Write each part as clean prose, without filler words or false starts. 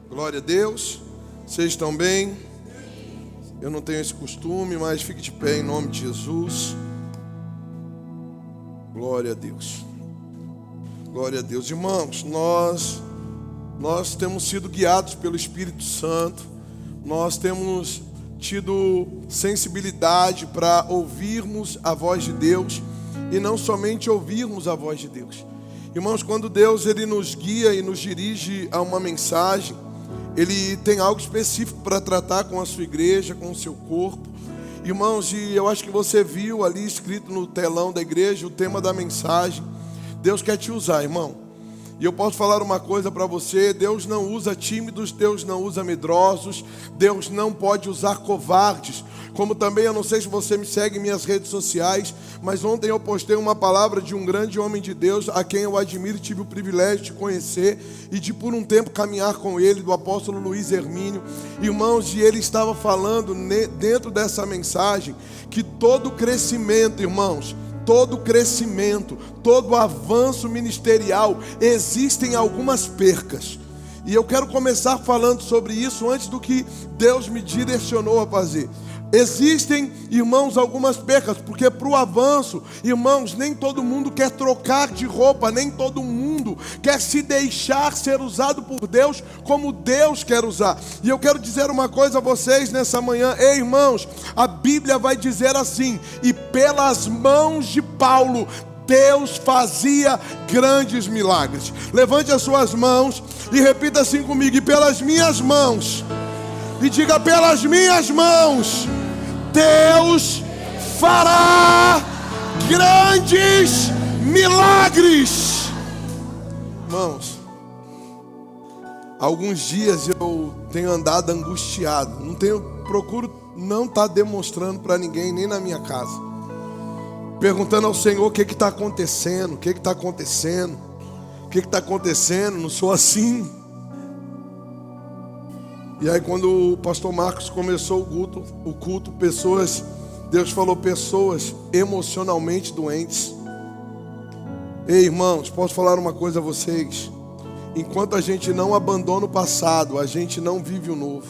Glória a Deus. Vocês estão bem? Eu não tenho esse costume, mas fique de pé em nome de Jesus. Glória a Deus. Glória a Deus. Irmãos, nós temos sido guiados pelo Espírito Santo. Nós temos tido sensibilidade para ouvirmos a voz de Deus e não somente ouvirmos a voz de Deus. Irmãos, quando Deus ele nos guia e nos dirige a uma mensagem, Ele tem algo específico para tratar com a sua igreja, com o seu corpo. Irmãos, e eu acho que você viu ali escrito no telão da igreja o tema da mensagem. Deus quer te usar, irmão. E eu posso falar uma coisa para você: Deus não usa tímidos, Deus não usa medrosos, Deus não pode usar covardes. Como também, eu não sei se você me segue em minhas redes sociais, mas ontem eu postei uma palavra de um grande homem de Deus, a quem eu admiro e tive o privilégio de conhecer e de por um tempo caminhar com ele, do apóstolo Luiz Hermínio. Irmãos, e ele estava falando dentro dessa mensagem que todo crescimento, irmãos, todo crescimento, todo avanço ministerial, existem algumas percas. E eu quero começar falando sobre isso antes do que Deus me direcionou a fazer. Existem, irmãos, algumas percas, porque para o avanço, irmãos, nem todo mundo quer trocar de roupa, nem todo mundo quer se deixar ser usado por Deus como Deus quer usar. E eu quero dizer uma coisa a vocês nessa manhã: ei, irmãos, a Bíblia vai dizer assim: e pelas mãos de Paulo Deus fazia grandes milagres. Levante as suas mãos e repita assim comigo: e pelas minhas mãos, e diga: pelas minhas mãos Deus fará grandes milagres. Irmãos, há alguns dias eu tenho andado angustiado. Procuro não estar demonstrando para ninguém, nem na minha casa, perguntando ao Senhor: o que está acontecendo? O que está acontecendo? O que está acontecendo? Não sou assim. E aí, quando o pastor Marcos começou o culto, Deus falou, pessoas emocionalmente doentes. Ei, irmãos, posso falar uma coisa a vocês? Enquanto a gente não abandona o passado, a gente não vive o novo.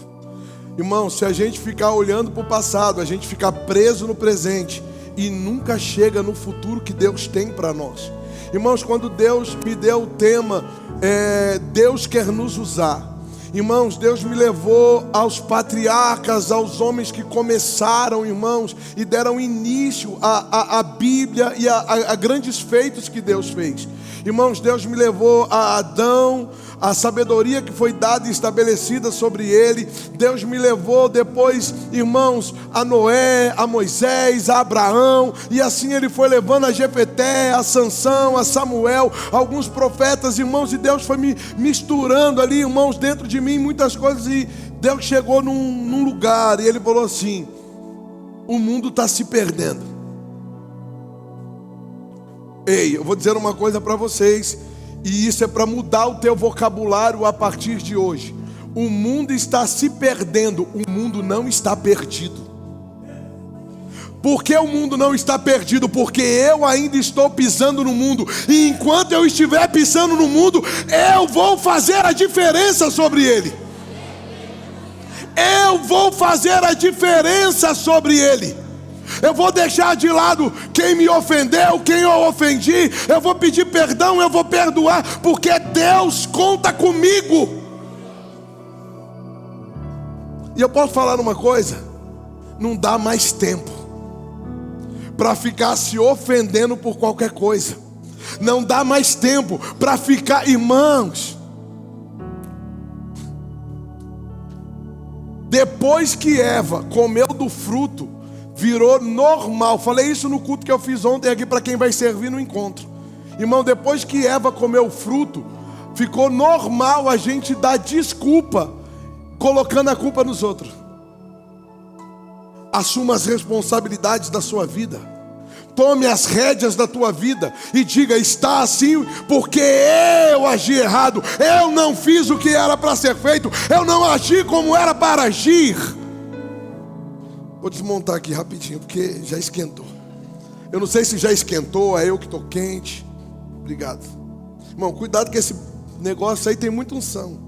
Irmãos, se a gente ficar olhando para o passado, a gente ficar preso no presente e nunca chega no futuro que Deus tem para nós. Irmãos, quando Deus me deu o tema, Deus quer nos usar. Irmãos, Deus me levou aos patriarcas, aos homens que começaram, irmãos, e deram início à Bíblia e a grandes feitos que Deus fez. Irmãos, Deus me levou a Adão, a sabedoria que foi dada e estabelecida sobre ele. Deus me levou depois, irmãos, a Noé, a Moisés, a Abraão, e assim ele foi levando a Jefté, a Sansão, a Samuel, alguns profetas, irmãos, e Deus foi me misturando ali, irmãos, dentro de mim muitas coisas. E Deus chegou num lugar e ele falou assim: o mundo está se perdendo. Ei, eu vou dizer uma coisa para vocês, e isso é para mudar o teu vocabulário a partir de hoje. O mundo está se perdendo, o mundo não está perdido. Por que o mundo não está perdido? Porque eu ainda estou pisando no mundo, e enquanto eu estiver pisando no mundo, eu vou fazer a diferença sobre ele. Eu vou fazer a diferença sobre ele. Eu vou deixar de lado quem me ofendeu, quem eu ofendi. Eu vou pedir perdão, eu vou perdoar, porque Deus conta comigo. E eu posso falar uma coisa: não dá mais tempo para ficar se ofendendo por qualquer coisa. Não dá mais tempo para ficar, irmãos. Depois que Eva comeu do fruto, virou normal. Falei isso no culto que eu fiz ontem aqui para quem vai servir no encontro. Irmão, depois que Eva comeu o fruto, ficou normal a gente dar desculpa, colocando a culpa nos outros. Assuma as responsabilidades da sua vida. Tome as rédeas da tua vida e diga: está assim porque eu agi errado. Eu não fiz o que era para ser feito. Eu não agi como era para agir. Vou desmontar aqui rapidinho, porque já esquentou. Eu não sei se já esquentou, é eu que estou quente. Obrigado. Irmão, cuidado que esse negócio aí tem muita unção.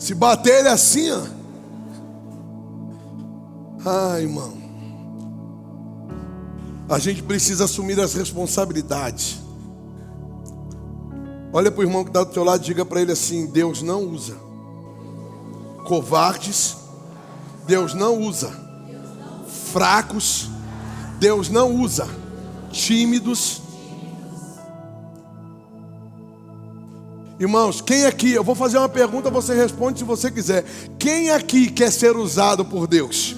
Se bater ele assim, ó. Ai, irmão. A gente precisa assumir as responsabilidades. Olha para o irmão que está do teu lado e diga para ele assim: Deus não usa covardes, Deus não usa fracos, Deus não usa tímidos. Irmãos, quem aqui, eu vou fazer uma pergunta, você responde se você quiser. Quem aqui quer ser usado por Deus?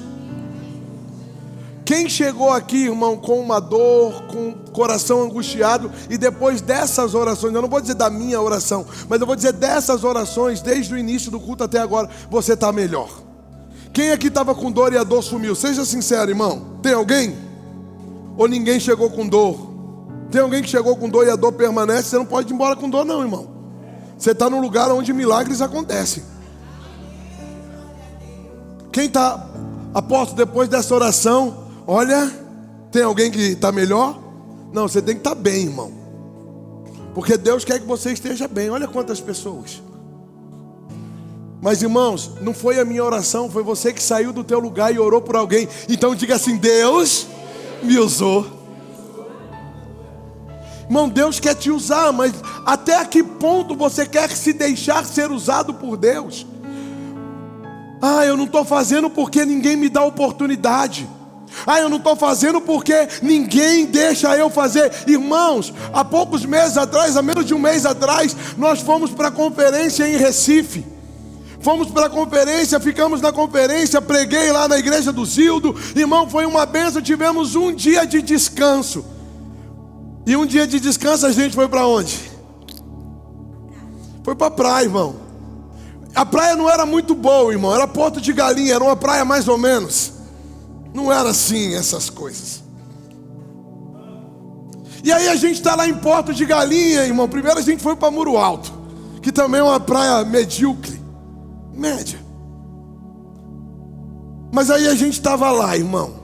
Quem chegou aqui, irmão, com uma dor, com o coração angustiado, e depois dessas orações, eu não vou dizer da minha oração, mas eu vou dizer dessas orações, desde o início do culto até agora, você está melhor? Quem aqui estava com dor e a dor sumiu? Seja sincero, irmão. Tem alguém? Ou ninguém chegou com dor? Tem alguém que chegou com dor e a dor permanece? Você não pode ir embora com dor não, irmão. Você está num lugar onde milagres acontecem. Quem está, apóstolo, depois dessa oração, olha, tem alguém que está melhor? Não, você tem que estar bem, irmão. Porque Deus quer que você esteja bem. Olha quantas pessoas. Mas, irmãos, não foi a minha oração, foi você que saiu do teu lugar e orou por alguém. Então diga assim: Deus me usou. Irmão, Deus quer te usar, mas até que ponto você quer se deixar ser usado por Deus? Ah, eu não estou fazendo porque ninguém me dá oportunidade. Ah, eu não estou fazendo porque ninguém deixa eu fazer. Irmãos, há poucos meses atrás, há menos de um mês atrás, nós fomos para a conferência em Recife. Fomos para a conferência, ficamos na conferência, preguei lá na igreja do Zildo. Irmão, foi uma bênção, tivemos um dia de descanso. E um dia de descanso a gente foi para onde? Foi para a praia, irmão. A praia não era muito boa, irmão, era Porto de Galinha, era uma praia mais ou menos. Não era assim essas coisas. E aí a gente está lá em Porto de Galinha, irmão. Primeiro a gente foi para Muro Alto, que também é uma praia medíocre, média. Mas aí a gente estava lá, irmão.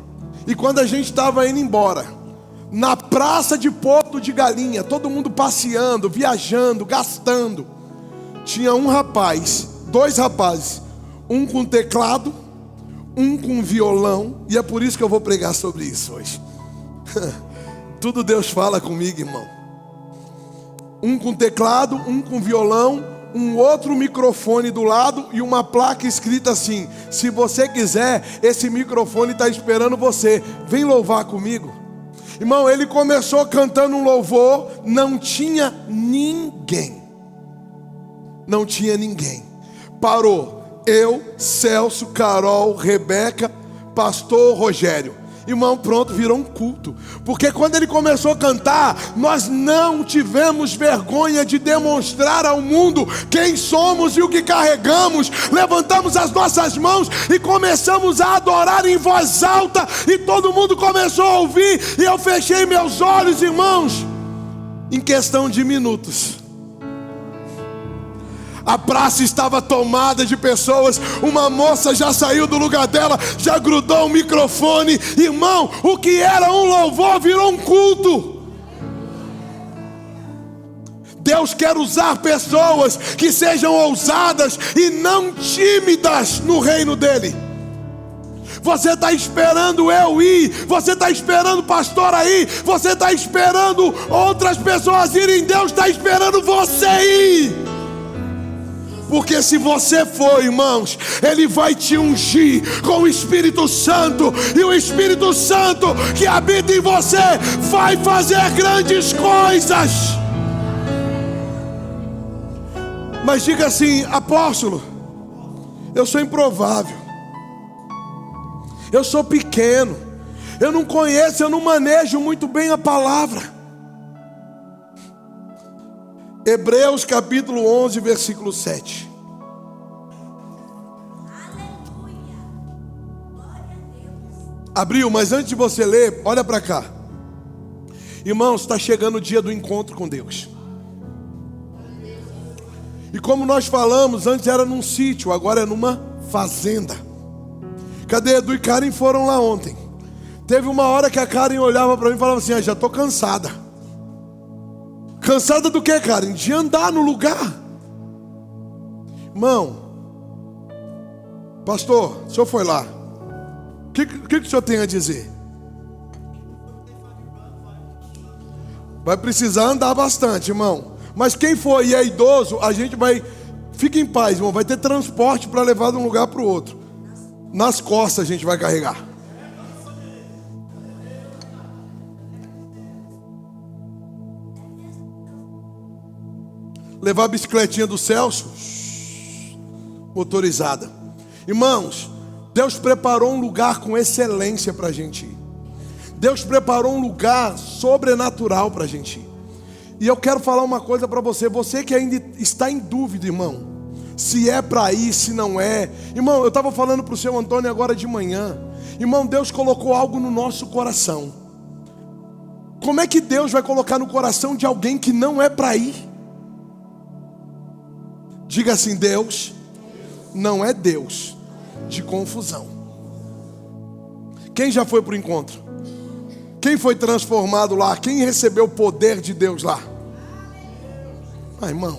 E quando a gente estava indo embora, na praça de Porto de Galinha, todo mundo passeando, viajando, gastando, tinha um rapaz, dois rapazes, um com teclado, um com violão. E é por isso que eu vou pregar sobre isso hoje. Tudo Deus fala comigo, irmão. Um com teclado, um com violão, um outro microfone do lado e uma placa escrita assim: se você quiser, esse microfone está esperando você, vem louvar comigo. Irmão, ele começou cantando um louvor, não tinha ninguém. Não tinha ninguém. Parou eu, Celso, Carol, Rebeca, pastor Rogério. Irmão, pronto, virou um culto. Porque quando ele começou a cantar, nós não tivemos vergonha de demonstrar ao mundo quem somos e o que carregamos. Levantamos as nossas mãos e começamos a adorar em voz alta. E todo mundo começou a ouvir. E eu fechei meus olhos, irmãos. Em questão de minutos, a praça estava tomada de pessoas. Uma moça já saiu do lugar dela, já grudou o microfone. Irmão, o que era um louvor virou um culto. Deus quer usar pessoas que sejam ousadas e não tímidas no reino dele. Você está esperando eu ir, você está esperando o pastor aí, você está esperando outras pessoas irem. Deus está esperando você ir. Porque se você for, irmãos, Ele vai te ungir com o Espírito Santo. E o Espírito Santo que habita em você vai fazer grandes coisas. Mas diga assim: apóstolo, eu sou improvável, eu sou pequeno, eu não conheço, eu não manejo muito bem a palavra. Hebreus capítulo 11, versículo 7. Aleluia. Glória a Deus. Abriu, mas antes de você ler, olha para cá. Irmãos, está chegando o dia do encontro com Deus. E como nós falamos, antes era num sítio, agora é numa fazenda. Cadê Edu e Karen? Foram lá ontem. Teve uma hora que a Karen olhava para mim e falava assim: já estou cansada. Cansada do que, Karen? De andar no lugar. Irmão, Pastor, o senhor foi lá. O que o senhor tem a dizer? Vai precisar andar bastante, irmão. Mas quem for e é idoso, a gente vai... Fique em paz, irmão. Vai ter transporte para levar de um lugar para o outro. Nas costas a gente vai carregar. Levar a bicicletinha do Celso, motorizada. Irmãos, Deus preparou um lugar com excelência para a gente ir. Deus preparou um lugar sobrenatural para a gente ir. E eu quero falar uma coisa para você. Você que ainda está em dúvida, irmão, se é para ir, se não é. Irmão, eu estava falando para o seu Antônio agora de manhã. Irmão, Deus colocou algo no nosso coração. Como é que Deus vai colocar no coração de alguém que não é para ir? Diga assim: Deus não é Deus de confusão. Quem já foi para o encontro? Quem foi transformado lá? Quem recebeu o poder de Deus lá? Ah, irmão.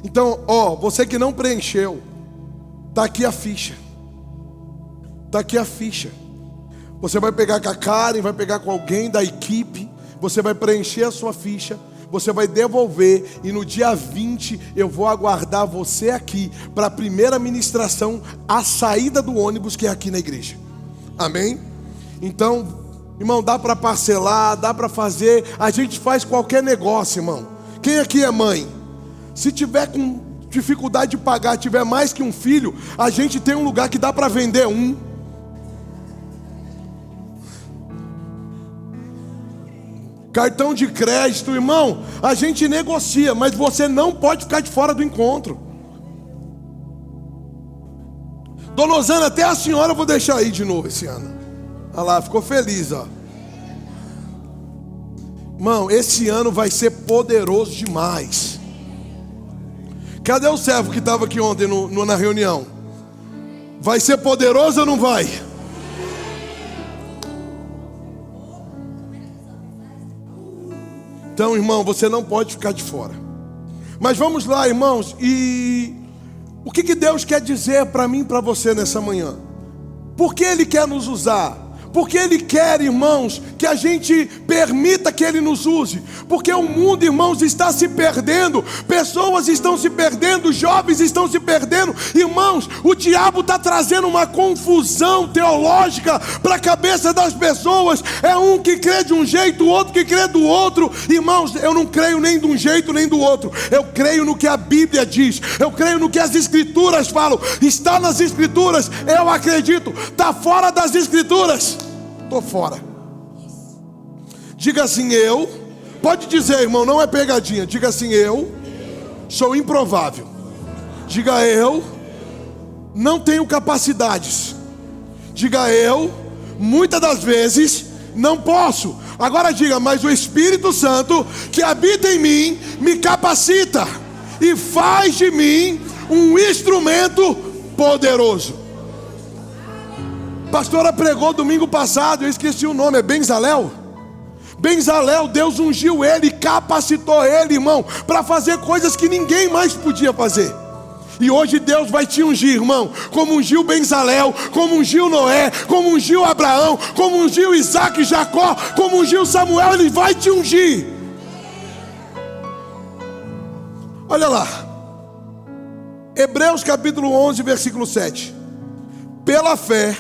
Então, você que não preencheu, está aqui a ficha. Está aqui a ficha. Você vai pegar com a Karen, vai pegar com alguém da equipe. Você vai preencher a sua ficha. Você vai devolver, e no dia 20 eu vou aguardar você aqui para a primeira ministração, a saída do ônibus, que é aqui na igreja. Amém? Então, irmão, dá para parcelar, dá para fazer. A gente faz qualquer negócio, irmão. Quem aqui é mãe? Se tiver com dificuldade de pagar, tiver mais que um filho, a gente tem um lugar que dá para vender um. Cartão de crédito, irmão, a gente negocia, mas você não pode ficar de fora do encontro. Dona Osana, até a senhora eu vou deixar aí de novo esse ano. Olha lá, ficou feliz, ó. Irmão, esse ano vai ser poderoso demais. Cadê o servo que estava aqui ontem na reunião? Vai ser poderoso ou não vai? Então, irmão, você não pode ficar de fora. Mas vamos lá, irmãos. E o que Deus quer dizer para mim e para você nessa manhã? Por que Ele quer nos usar? Porque Ele quer, irmãos, que a gente permita que Ele nos use. Porque o mundo, irmãos, está se perdendo. Pessoas estão se perdendo, jovens estão se perdendo. Irmãos, o diabo está trazendo uma confusão teológica para a cabeça das pessoas. É um que crê de um jeito, o outro que crê do outro. Irmãos, eu não creio nem de um jeito nem do outro. Eu creio no que a Bíblia diz. Eu creio no que as Escrituras falam. Está nas Escrituras, eu acredito. Está fora das Escrituras, estou fora. Diga assim: eu. Pode dizer, irmão, não é pegadinha. Diga assim: eu sou improvável. Diga: eu não tenho capacidades. Diga: eu muitas das vezes não posso. Agora diga: mas o Espírito Santo que habita em mim me capacita e faz de mim um instrumento poderoso. A pastora pregou domingo passado, eu esqueci o nome, é Benzalel. Benzalel, Deus ungiu ele, capacitou ele, irmão, para fazer coisas que ninguém mais podia fazer. E hoje Deus vai te ungir, irmão, como ungiu Benzalel, como ungiu Noé, como ungiu Abraão, como ungiu Isaac e Jacó, como ungiu Samuel. Ele vai te ungir. Olha lá, Hebreus capítulo 11, versículo 7. Pela fé,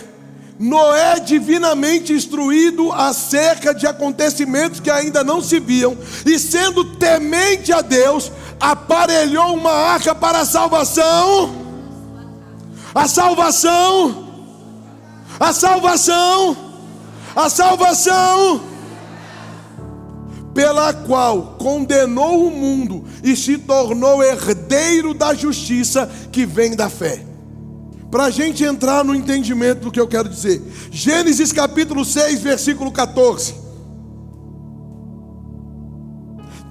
Noé, divinamente instruído acerca de acontecimentos que ainda não se viam, e sendo temente a Deus, aparelhou uma arca para a salvação. A salvação. A salvação. A salvação. Pela qual condenou o mundo e se tornou herdeiro da justiça que vem da fé. Para a gente entrar no entendimento do que eu quero dizer, Gênesis capítulo 6, versículo 14.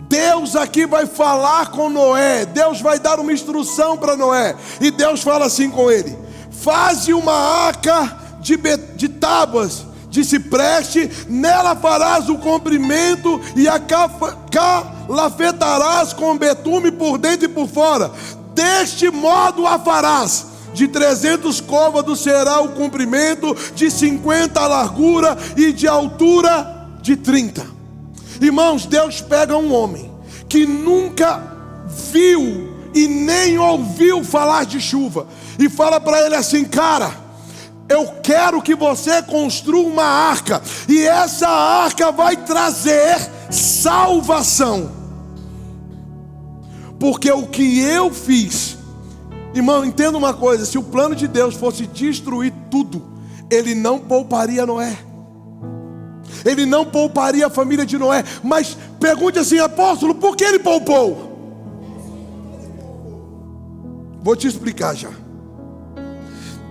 Deus aqui vai falar com Noé. Deus vai dar uma instrução para Noé. E Deus fala assim com ele: faze uma arca de tábuas de cipreste, nela farás o comprimento e a calafetarás com betume por dentro e por fora. deste modo a farás. De 300 côvados será o comprimento, de 50 a largura e de altura de 30. Irmãos, Deus pega um homem que nunca viu e nem ouviu falar de chuva e fala para ele assim: cara, eu quero que você construa uma arca, e essa arca vai trazer salvação. Porque o que eu fiz, irmão, entenda uma coisa: se o plano de Deus fosse destruir tudo, Ele não pouparia Noé, Ele não pouparia a família de Noé. Mas pergunte assim: apóstolo, por que Ele poupou? Vou te explicar já.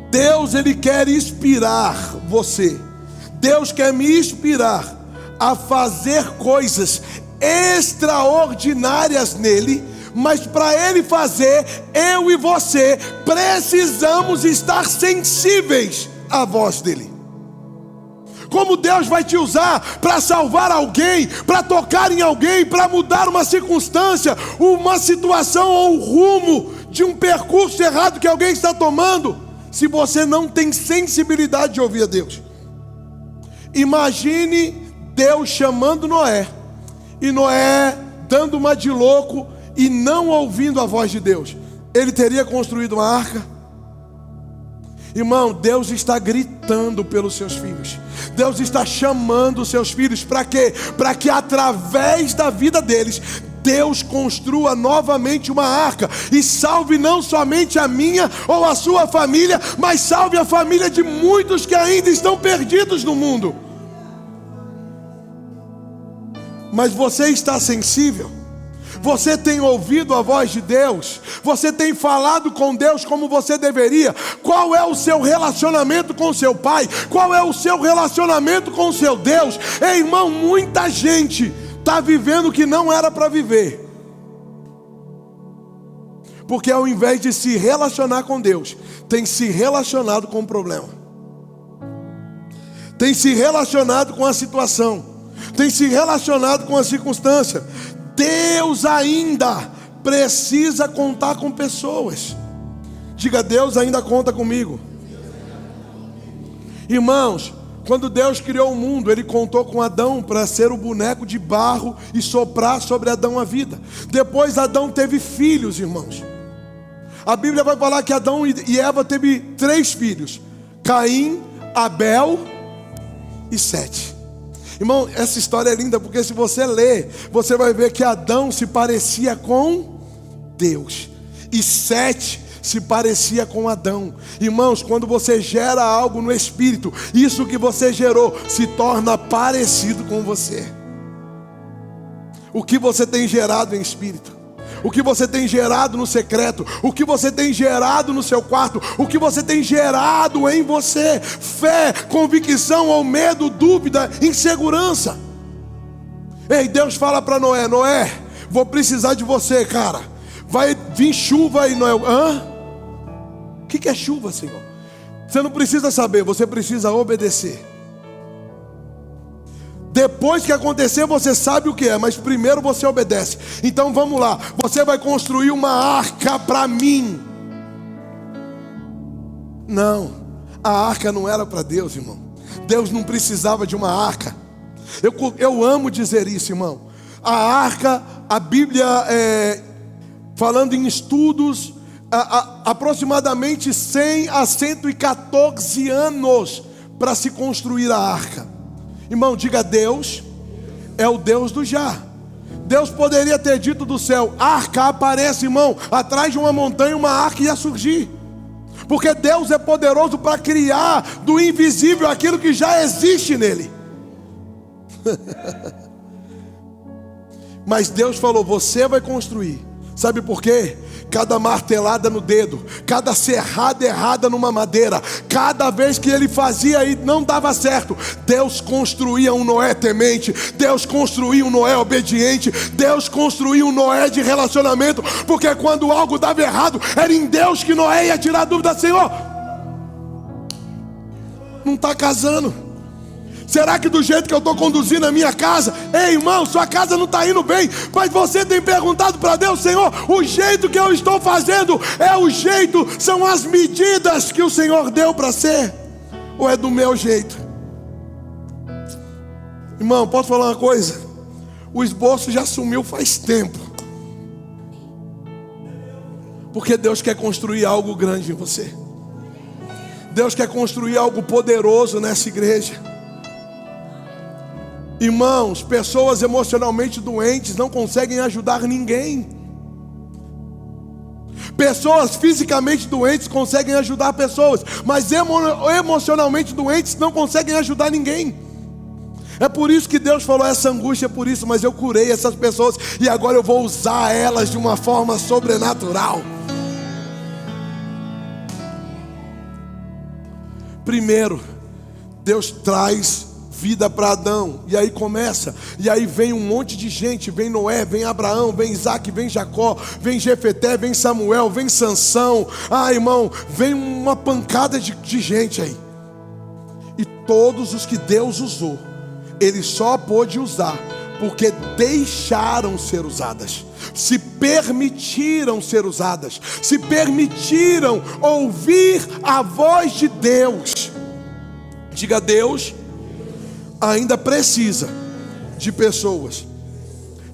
Deus, Ele quer inspirar você. Deus quer me inspirar a fazer coisas extraordinárias nele. Mas para Ele fazer, eu e você precisamos estar sensíveis à voz dEle. Como Deus vai te usar para salvar alguém, para tocar em alguém, para mudar uma circunstância, uma situação ou um rumo de um percurso errado que alguém está tomando, se você não tem sensibilidade de ouvir a Deus? Imagine Deus chamando Noé, e Noé dando uma de louco e não ouvindo a voz de Deus. Ele teria construído uma arca? Irmão, Deus está gritando pelos seus filhos. Deus está chamando os seus filhos. Para quê? Para que através da vida deles, Deus construa novamente uma arca e salve não somente a minha ou a sua família, mas salve a família de muitos que ainda estão perdidos no mundo. Mas você está sensível? Você tem ouvido a voz de Deus? Você tem falado com Deus como você deveria? Qual é o seu relacionamento com seu Pai? Qual é o seu relacionamento com seu Deus? Ei, irmão, muita gente está vivendo o que não era para viver, porque ao invés de se relacionar com Deus, tem se relacionado com o problema, tem se relacionado com a situação, tem se relacionado com a circunstância. Deus ainda precisa contar com pessoas. Diga: Deus ainda conta comigo. Irmãos, quando Deus criou o mundo, Ele contou com Adão para ser o boneco de barro e soprar sobre Adão a vida. Depois Adão teve filhos, irmãos. A Bíblia vai falar que Adão e Eva teve 3 filhos: Caim, Abel e Sete. Irmão, essa história é linda, porque se você ler, você vai ver que Adão se parecia com Deus e Sete se parecia com Adão. Irmãos, quando você gera algo no espírito, isso que você gerou se torna parecido com você. O que você tem gerado em espírito, o que você tem gerado no secreto, o que você tem gerado no seu quarto, o que você tem gerado em você: fé, convicção ou medo, dúvida, insegurança. Ei, Deus fala para Noé: Noé, vou precisar de você, cara. Vai vir chuva aí, Noé. Hã? O que é chuva, Senhor? Você não precisa saber, você precisa obedecer. Depois que acontecer, você sabe o que é, mas primeiro você obedece. Então vamos lá, você vai construir uma arca para mim. Não, a arca não era para Deus, irmão. Deus não precisava de uma arca. Eu amo dizer isso, irmão. A arca, a Bíblia, falando em estudos, aproximadamente 100 a 114 anos para se construir a arca. Irmão, diga: Deus é o Deus do já. Deus poderia ter dito do céu: arca aparece, irmão, atrás de uma montanha uma arca ia surgir. Porque Deus é poderoso para criar do invisível aquilo que já existe nele. Mas Deus falou: você vai construir. Sabe por quê? Cada martelada no dedo, cada serrada errada numa madeira, cada vez que ele fazia e não dava certo, Deus construía um Noé temente, Deus construía um Noé obediente, Deus construía um Noé de relacionamento. Porque quando algo dava errado, era em Deus que Noé ia tirar a dúvida: Senhor, não está casando. Será que do jeito que eu estou conduzindo a minha casa, ei irmão, sua casa não está indo bem, mas você tem perguntado para Deus: Senhor, o jeito que eu estou fazendo é o jeito, são as medidas que o Senhor deu para ser, ou é do meu jeito? Irmão, posso falar uma coisa? O esboço já sumiu faz tempo, porque Deus quer construir algo grande em você. Deus quer construir algo poderoso nessa igreja. Irmãos, pessoas emocionalmente doentes não conseguem ajudar ninguém. Pessoas fisicamente doentes conseguem ajudar pessoas, mas emocionalmente doentes não conseguem ajudar ninguém. É por isso que Deus falou: essa angústia é por isso, mas eu curei essas pessoas e agora eu vou usar elas de uma forma sobrenatural. Primeiro, Deus traz vida para Adão, e aí começa, e aí vem um monte de gente, vem Noé, vem Abraão, vem Isaac, vem Jacó, vem Jefeté, vem Samuel, vem Sansão, irmão, vem uma pancada de gente aí, e todos os que Deus usou, Ele só pôde usar porque deixaram ser usadas, se permitiram ser usadas, se permitiram ouvir a voz de Deus. Diga: Deus ainda precisa de pessoas.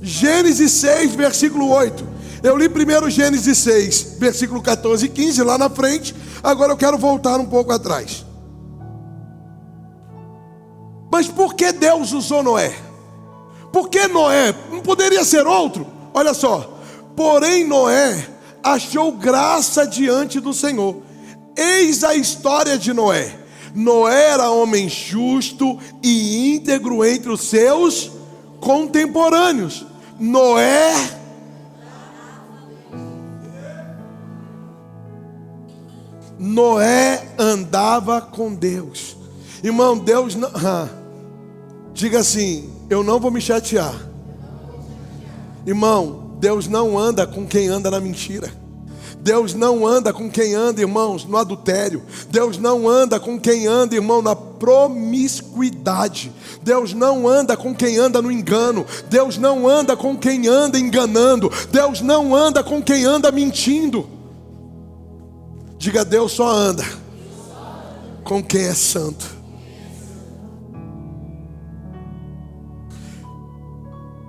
Gênesis 6, versículo 8. Eu li primeiro Gênesis 6, versículo 14 e 15 lá na frente. Agora eu quero voltar um pouco atrás. Mas por que Deus usou Noé? Por que Noé? Não poderia ser outro? Olha só. Porém Noé achou graça diante do Senhor. Eis a história de Noé. Noé era homem justo e íntegro entre os seus contemporâneos. Noé andava com Deus. Irmão, Deus não... Diga assim: eu não vou me chatear. Irmão, Deus não anda com quem anda na mentira. Deus não anda com quem anda, irmãos, no adultério. Deus não anda com quem anda, irmão, na promiscuidade. Deus não anda com quem anda no engano. Deus não anda com quem anda enganando. Deus não anda com quem anda mentindo. Diga: Deus só anda com quem é santo.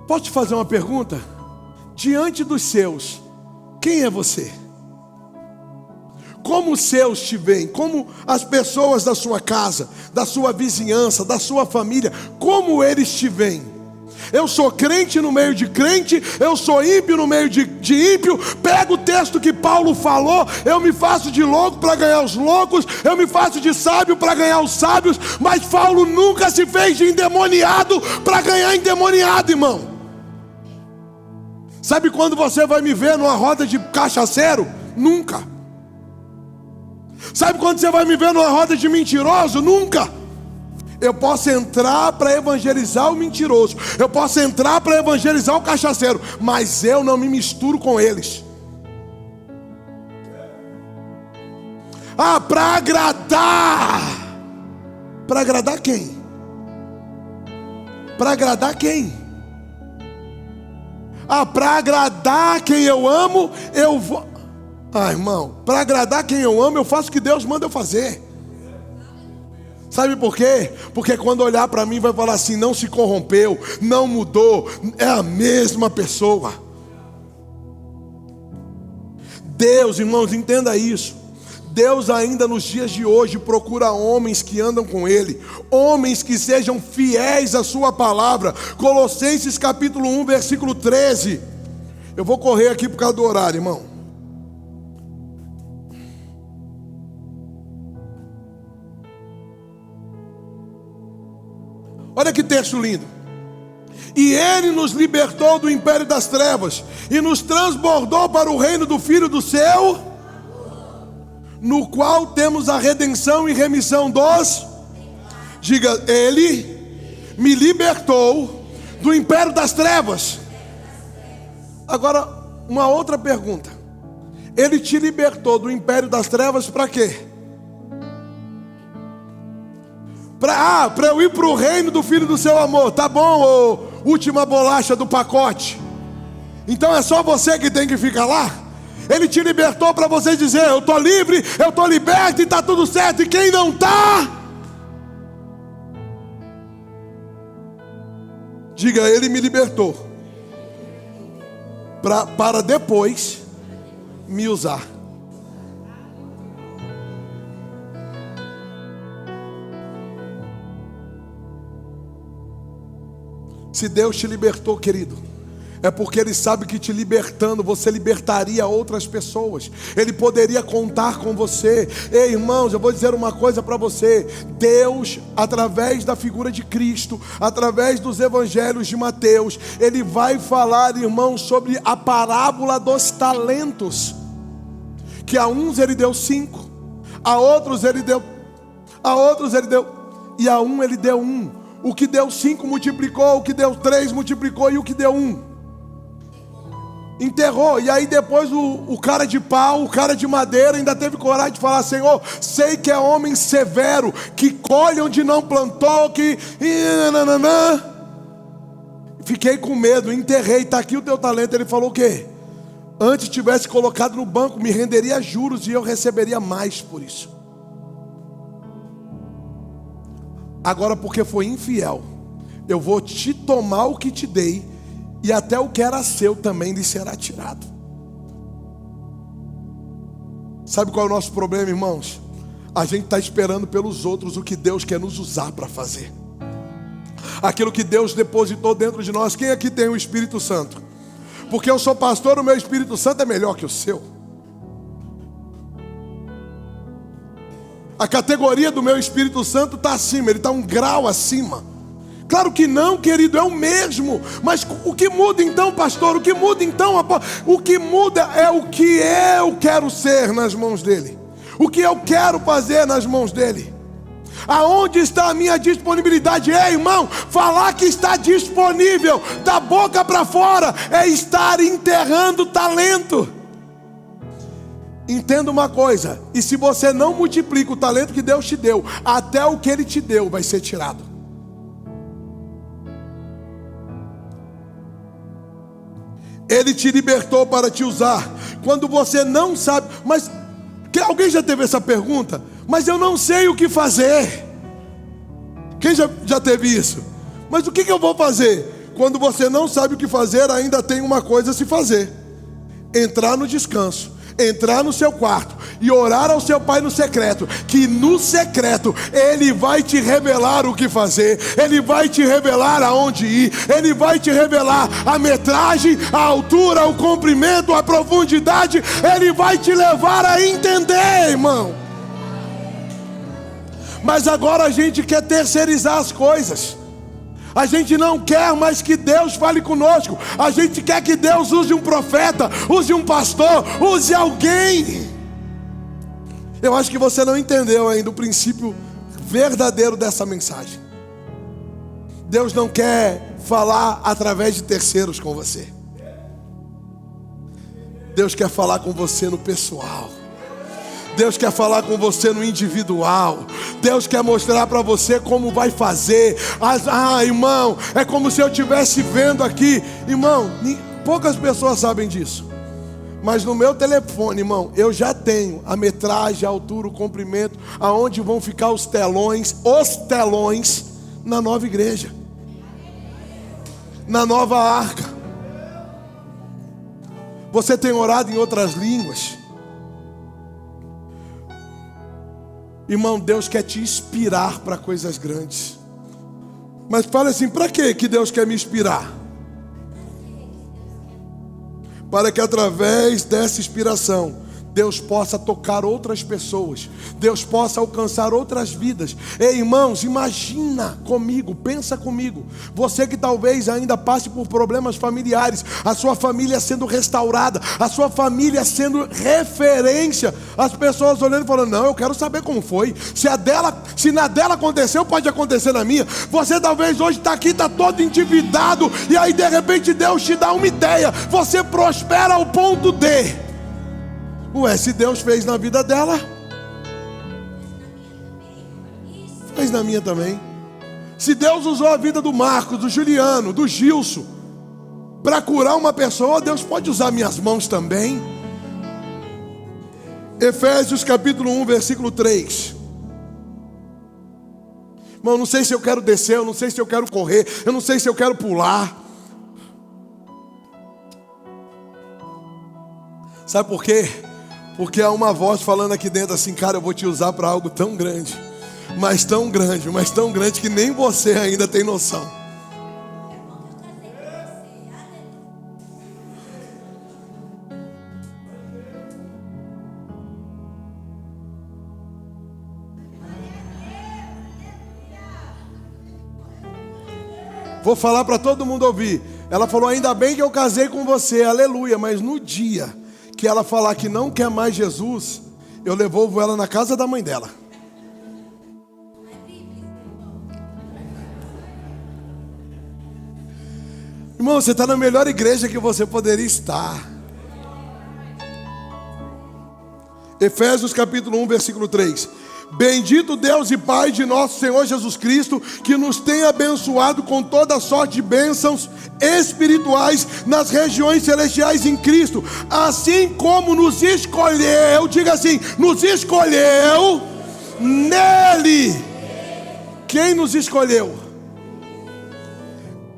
Posso te fazer uma pergunta? Diante dos seus, quem é você? Como os seus te veem? Como as pessoas da sua casa, da sua vizinhança, da sua família, como eles te veem? Eu sou crente no meio de crente, eu sou ímpio no meio de ímpio. Pego o texto que Paulo falou, eu me faço de louco para ganhar os loucos, eu me faço de sábio para ganhar os sábios. Mas Paulo nunca se fez de endemoniado para ganhar endemoniado, irmão. Sabe quando você vai me ver numa roda de cachaceiro? Nunca. Sabe quando você vai me ver numa roda de mentiroso? Nunca. Eu posso entrar para evangelizar o mentiroso, eu posso entrar para evangelizar o cachaceiro, mas eu não me misturo com eles. Para agradar. Para agradar quem? Para agradar quem? Para agradar quem eu amo, eu vou... irmão, para agradar quem eu amo, eu faço o que Deus manda eu fazer. Sabe por quê? Porque quando olhar para mim vai falar assim: não se corrompeu, não mudou, é a mesma pessoa. Deus, irmãos, entenda isso. Deus ainda nos dias de hoje procura homens que andam com Ele, homens que sejam fiéis à sua palavra. Colossenses capítulo 1, versículo 13. Eu vou correr aqui por causa do horário, irmão. Olha que texto lindo. E Ele nos libertou do império das trevas e nos transbordou para o reino do Filho do seu, no qual temos a redenção e remissão dos... Diga: Ele me libertou do império das trevas. Agora, uma outra pergunta: Ele te libertou do império das trevas para quê? Para eu ir para o reino do Filho do seu amor. Tá bom, ô última bolacha do pacote. Então é só você que tem que ficar lá? Ele te libertou para você dizer: eu estou livre, eu estou liberto e está tudo certo. E quem não está, diga: ele me libertou para depois me usar. Se Deus te libertou, querido, é porque Ele sabe que te libertando, você libertaria outras pessoas. Ele poderia contar com você. Ei, irmãos, eu vou dizer uma coisa para você. Deus, através da figura de Cristo, através dos evangelhos de Mateus, Ele vai falar, irmãos, sobre a parábola dos talentos. Que a uns Ele deu 5, a outros Ele deu, e a um Ele deu 1. O que deu 5 multiplicou, o que deu 3 multiplicou, e o que deu 1 enterrou. E aí depois o cara de pau, o cara de madeira ainda teve coragem de falar: Senhor, sei que é homem severo, que colhe onde não plantou, que... Fiquei com medo, enterrei, está aqui o teu talento. Ele falou o quê? Antes tivesse colocado no banco, me renderia juros e eu receberia mais por isso. Agora, porque foi infiel, eu vou te tomar o que te dei, e até o que era seu também lhe será tirado. Sabe qual é o nosso problema, irmãos? A gente está esperando pelos outros o que Deus quer nos usar para fazer. Aquilo que Deus depositou dentro de nós. Quem aqui tem o Espírito Santo? Porque eu sou pastor, o meu Espírito Santo é melhor que o seu. A categoria do meu Espírito Santo está acima, ele está um grau acima. Claro que não, querido, é o mesmo. Mas o que muda então, pastor? O que muda então, apóstolo? O que muda é o que eu quero ser nas mãos dele. O que eu quero fazer nas mãos dele. Aonde está a minha disponibilidade? Ei, irmão, falar que está disponível da boca para fora é estar enterrando talento. Entenda uma coisa: e se você não multiplica o talento que Deus te deu, até o que Ele te deu vai ser tirado. Ele te libertou para te usar. Quando você não sabe, mas alguém já teve essa pergunta? Mas eu não sei o que fazer. Quem já teve isso? Mas o que eu vou fazer? Quando você não sabe o que fazer, ainda tem uma coisa a se fazer: entrar no descanso, entrar no seu quarto e orar ao seu pai no secreto, que no secreto Ele vai te revelar o que fazer, Ele vai te revelar aonde ir, Ele vai te revelar a metragem, a altura, o comprimento, a profundidade. Ele vai te levar a entender, irmão. Mas agora a gente quer terceirizar as coisas. A gente não quer mais que Deus fale conosco. A gente quer que Deus use um profeta, use um pastor, use alguém. Eu acho que você não entendeu ainda o princípio verdadeiro dessa mensagem. Deus não quer falar através de terceiros com você. Deus quer falar com você no pessoal. Deus quer falar com você no individual. Deus quer mostrar para você como vai fazer. Irmão, é como se eu estivesse vendo aqui. Irmão, poucas pessoas sabem disso. Mas no meu telefone, irmão, eu já tenho a metragem, a altura, o comprimento, aonde vão ficar os telões na nova igreja, na nova arca. Você tem orado em outras línguas? Irmão, Deus quer te inspirar para coisas grandes. Mas fala assim: para que Deus quer me inspirar? Para que através dessa inspiração Deus possa tocar outras pessoas, Deus possa alcançar outras vidas. Ei, irmãos, imagina comigo, pensa comigo. Você que talvez ainda passe por problemas familiares, a sua família sendo restaurada, a sua família sendo referência, as pessoas olhando e falando: não, eu quero saber como foi. Se na dela aconteceu, pode acontecer na minha. Você talvez hoje está aqui, está todo endividado, e aí de repente Deus te dá uma ideia. Você prospera ao ponto de... Ué, se Deus fez na vida dela, fez na minha também. Se Deus usou a vida do Marcos, do Juliano, do Gilson para curar uma pessoa, Deus pode usar minhas mãos também. Efésios capítulo 1, versículo 3. Irmão, eu não sei se eu quero descer, eu não sei se eu quero correr, eu não sei se eu quero pular. Sabe por quê? Porque há uma voz falando aqui dentro assim: cara, eu vou te usar para algo tão grande, mas tão grande, mas tão grande que nem você ainda tem noção. Vou falar para todo mundo ouvir. Ela falou: ainda bem que eu casei com você, aleluia. Mas no dia que ela falar que não quer mais Jesus, eu levo ela na casa da mãe dela. Irmão, você está na melhor igreja que você poderia estar. Efésios capítulo 1, versículo 3. Bendito Deus e Pai de nosso Senhor Jesus Cristo, que nos tem abençoado com toda sorte de bênçãos espirituais nas regiões celestiais em Cristo, assim como nos escolheu, diga assim, nos escolheu nele. Quem nos escolheu?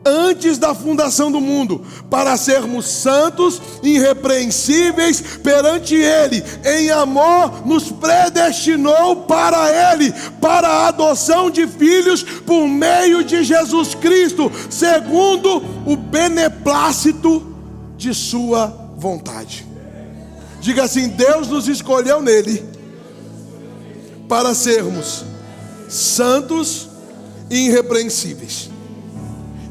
Antes da fundação do mundo, para sermos santos, irrepreensíveis perante Ele. Em amor nos predestinou para Ele, para a adoção de filhos por meio de Jesus Cristo, segundo o beneplácito de sua vontade. Diga assim: Deus nos escolheu nele para sermos santos e irrepreensíveis.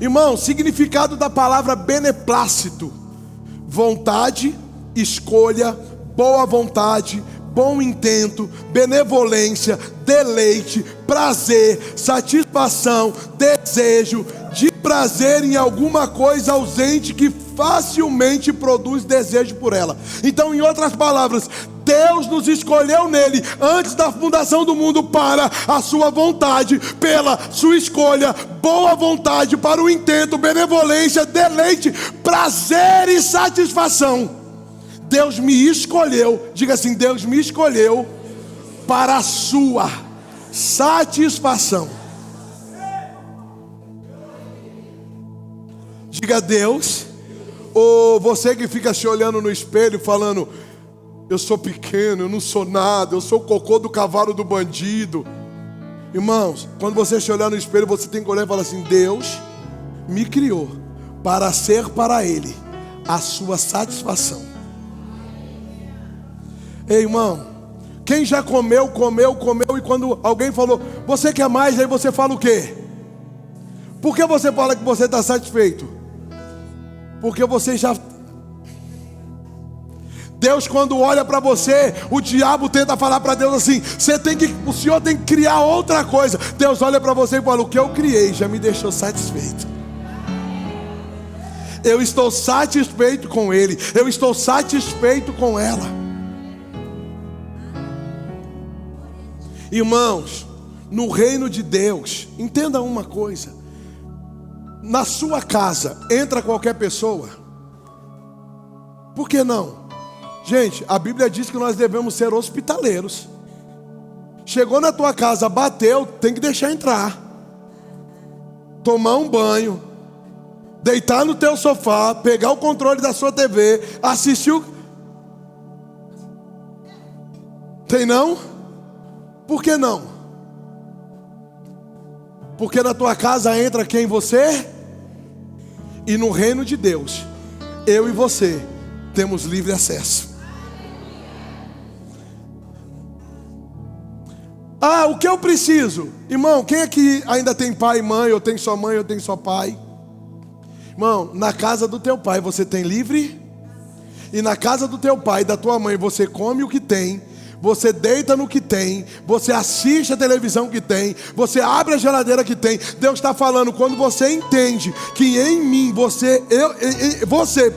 Irmão, significado da palavra beneplácito: vontade, escolha, boa vontade, bom intento, benevolência, deleite, prazer, satisfação, desejo, de prazer em alguma coisa ausente que facilmente produz desejo por ela. Então, em outras palavras, Deus nos escolheu nele antes da fundação do mundo para a sua vontade, pela sua escolha, boa vontade, para o intento, benevolência, deleite, prazer e satisfação. Deus me escolheu, diga assim: Deus me escolheu para a sua satisfação. Diga: Deus. Ou você que fica se olhando no espelho falando: eu sou pequeno, eu não sou nada, eu sou o cocô do cavalo do bandido. Irmãos, quando você se olhar no espelho, você tem que olhar e falar assim: Deus me criou para ser para Ele a sua satisfação. Ei, irmão, quem já comeu, e quando alguém falou: você quer mais? Aí você fala o quê? Por que você fala que você está satisfeito? Porque você já... Deus, quando olha para você, o diabo tenta falar para Deus assim: o Senhor tem que criar outra coisa. Deus olha para você e fala: o que eu criei já me deixou satisfeito. Eu estou satisfeito com Ele, eu estou satisfeito com ela. Irmãos, no reino de Deus, entenda uma coisa: na sua casa entra qualquer pessoa. Por que não? Gente, a Bíblia diz que nós devemos ser hospitaleiros. Chegou na tua casa, bateu, tem que deixar entrar. Tomar um banho, deitar no teu sofá, pegar o controle da sua TV, assistir o... Tem não? Por que não? Porque na tua casa entra quem? Você? E no reino de Deus, eu e você temos livre acesso. Ah, o que eu preciso? Irmão, quem aqui ainda tem pai e mãe? Ou tem só mãe, ou tem só pai? Irmão, na casa do teu pai você tem livre. E na casa do teu pai e da tua mãe você come o que tem. você deita no que tem, você assiste a televisão que tem, você abre a geladeira que tem. Deus está falando, quando você entende que em mim, você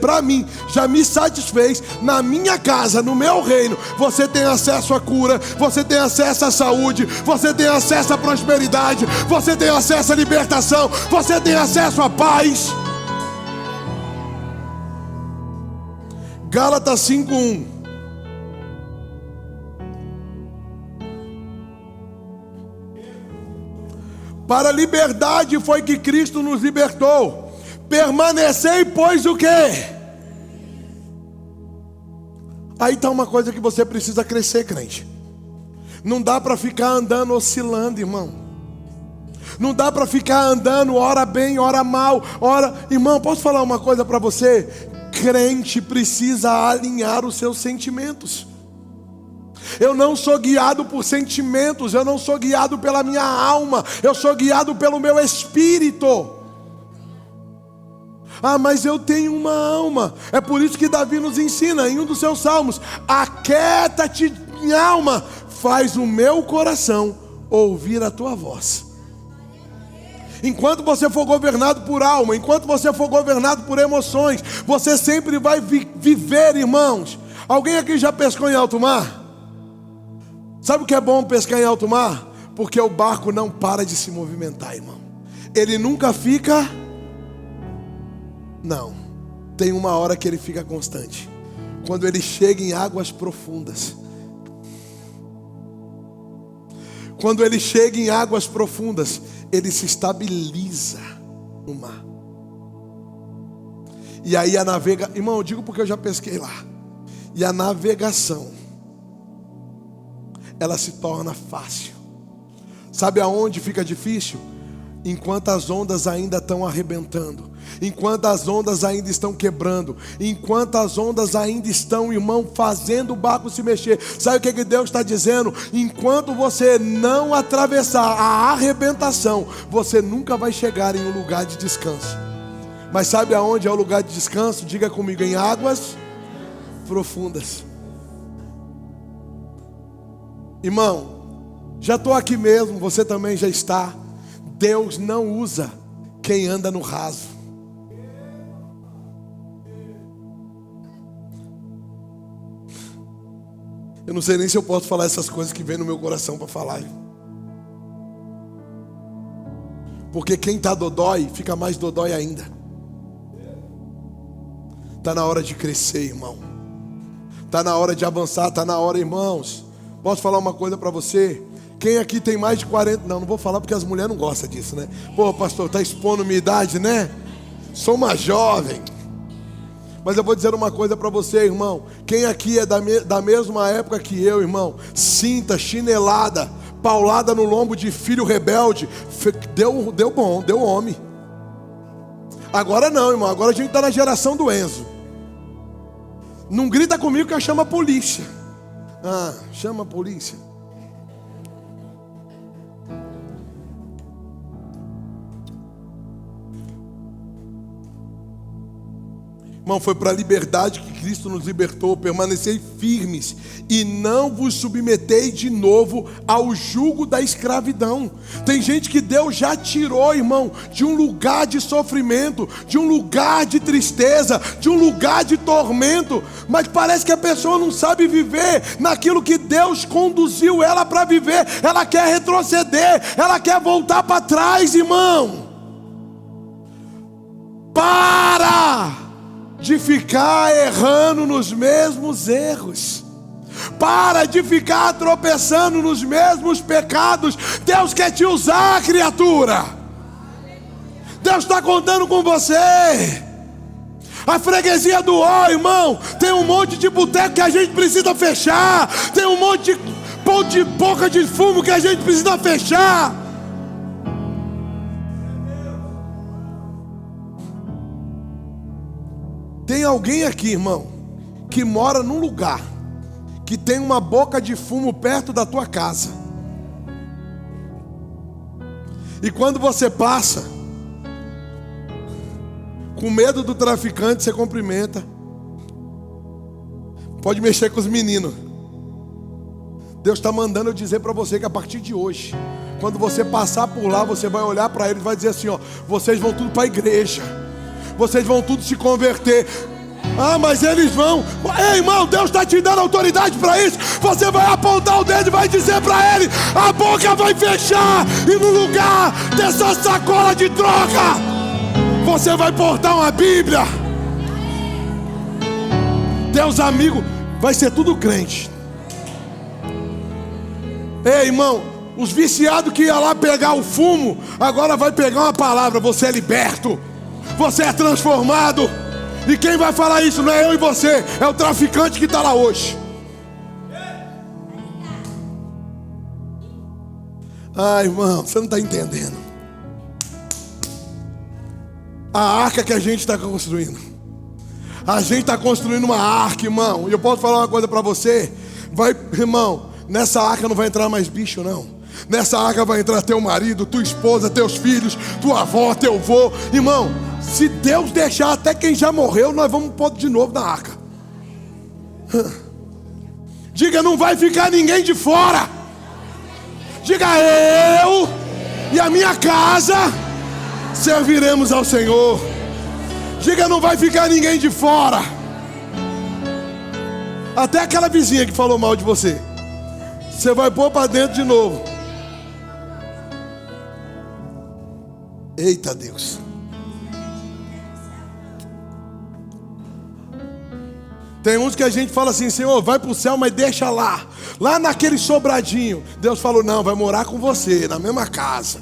para mim, já me satisfez, na minha casa, no meu reino, você tem acesso à cura, você tem acesso à saúde, você tem acesso à prosperidade, você tem acesso à libertação, você tem acesso à paz. Gálatas 5:1. Para a liberdade foi que Cristo nos libertou. Permanecei, pois, o quê? Aí está uma coisa que você precisa crescer, crente. Não dá para ficar andando oscilando, irmão. Não dá para ficar andando ora bem, ora mal, ora... Irmão, posso falar uma coisa para você? Crente precisa alinhar os seus sentimentos. Eu não sou guiado por sentimentos, eu não sou guiado pela minha alma, eu sou guiado pelo meu espírito. Ah, mas eu tenho uma alma. É por isso que Davi nos ensina em um dos seus salmos: aquieta-te, minha alma, faz o meu coração ouvir a tua voz. Enquanto você for governado por alma, enquanto você for governado por emoções, você sempre vai viver, irmãos. Alguém aqui já pescou em alto mar? Sabe o que é bom pescar em alto mar? Porque o barco não para de se movimentar, irmão. Ele nunca fica... Não. Tem uma hora que ele fica constante. Quando ele chega em águas profundas. Quando ele chega em águas profundas, ele se estabiliza no mar. E aí a navegação... Irmão, eu digo porque eu já pesquei lá. E a navegação, ela se torna fácil. Sabe aonde fica difícil? Enquanto as ondas ainda estão arrebentando, enquanto as ondas ainda estão quebrando, enquanto as ondas ainda estão, irmão, fazendo o barco se mexer. Sabe o que Deus está dizendo? Enquanto você não atravessar a arrebentação, você nunca vai chegar em um lugar de descanso. Mas sabe aonde é o lugar de descanso? Diga comigo: em águas profundas. Irmão, já estou aqui mesmo, você também já está. Deus não usa quem anda no raso. Eu não sei nem se eu posso falar essas coisas que vem no meu coração para falar. Porque quem está dodói, fica mais dodói ainda. Está na hora de crescer, irmão. Está na hora de avançar, está na hora, irmãos. Posso falar uma coisa para você? Quem aqui tem mais de 40... Não vou falar porque as mulheres não gostam disso, né? Pô, pastor, tá expondo minha idade, né? Sou uma jovem. Mas eu vou dizer uma coisa para você, irmão. Quem aqui é da mesma época que eu, irmão? Cinta, chinelada, paulada no lombo de filho rebelde. Deu bom, deu homem. Agora não, irmão. Agora a gente está na geração do Enzo. Não grita comigo que eu chamo a polícia. Ah, chama a polícia. Irmão, foi para a liberdade que Cristo nos libertou. Permanecei firmes e não vos submetei de novo ao jugo da escravidão. Tem gente que Deus já tirou, irmão, de um lugar de sofrimento, de um lugar de tristeza, de um lugar de tormento, mas parece que a pessoa não sabe viver naquilo que Deus conduziu ela para viver. Ela quer retroceder, ela quer voltar para trás, irmão. Para de ficar errando nos mesmos erros. Para de ficar tropeçando nos mesmos pecados. Deus quer te usar, criatura. Deus está contando com você. A freguesia do ó, irmão, tem um monte de boteco que a gente precisa fechar. Tem um monte de boca de fumo que a gente precisa fechar. Tem alguém aqui, irmão, que mora num lugar que tem uma boca de fumo perto da tua casa. E quando você passa, com medo do traficante, você cumprimenta. Pode mexer com os meninos. Deus está mandando eu dizer para você que a partir de hoje, quando você passar por lá, você vai olhar para eles e vai dizer assim, ó, vocês vão tudo para a igreja, vocês vão tudo se converter. Ah, mas eles vão. Ei, irmão, Deus está te dando autoridade para isso. Você vai apontar o dedo e vai dizer para ele, a boca vai fechar, e no lugar dessa sacola de droga, você vai portar uma Bíblia. Teus amigos vai ser tudo crente. Ei, irmão, os viciados que ia lá pegar o fumo, agora vai pegar uma palavra. Você é liberto, você é transformado. E quem vai falar isso não é eu e você, é o traficante que está lá hoje. Ah, irmão, você não está entendendo. A arca que a gente está construindo, a gente está construindo uma arca, irmão. E eu posso falar uma coisa para você. Vai, irmão, nessa arca não vai entrar mais bicho, não. Nessa arca vai entrar teu marido, tua esposa, teus filhos, tua avó, teu vô. Irmão, se Deus deixar, até quem já morreu, nós vamos pôr de novo na arca. Diga, não vai ficar ninguém de fora. Diga, eu e a minha casa serviremos ao Senhor. Diga, não vai ficar ninguém de fora. Até aquela vizinha que falou mal de você, você vai pôr para dentro de novo. Eita Deus. Tem uns que a gente fala assim, Senhor, vai para o céu, mas deixa lá. Lá naquele sobradinho. Deus falou, não, vai morar com você, na mesma casa.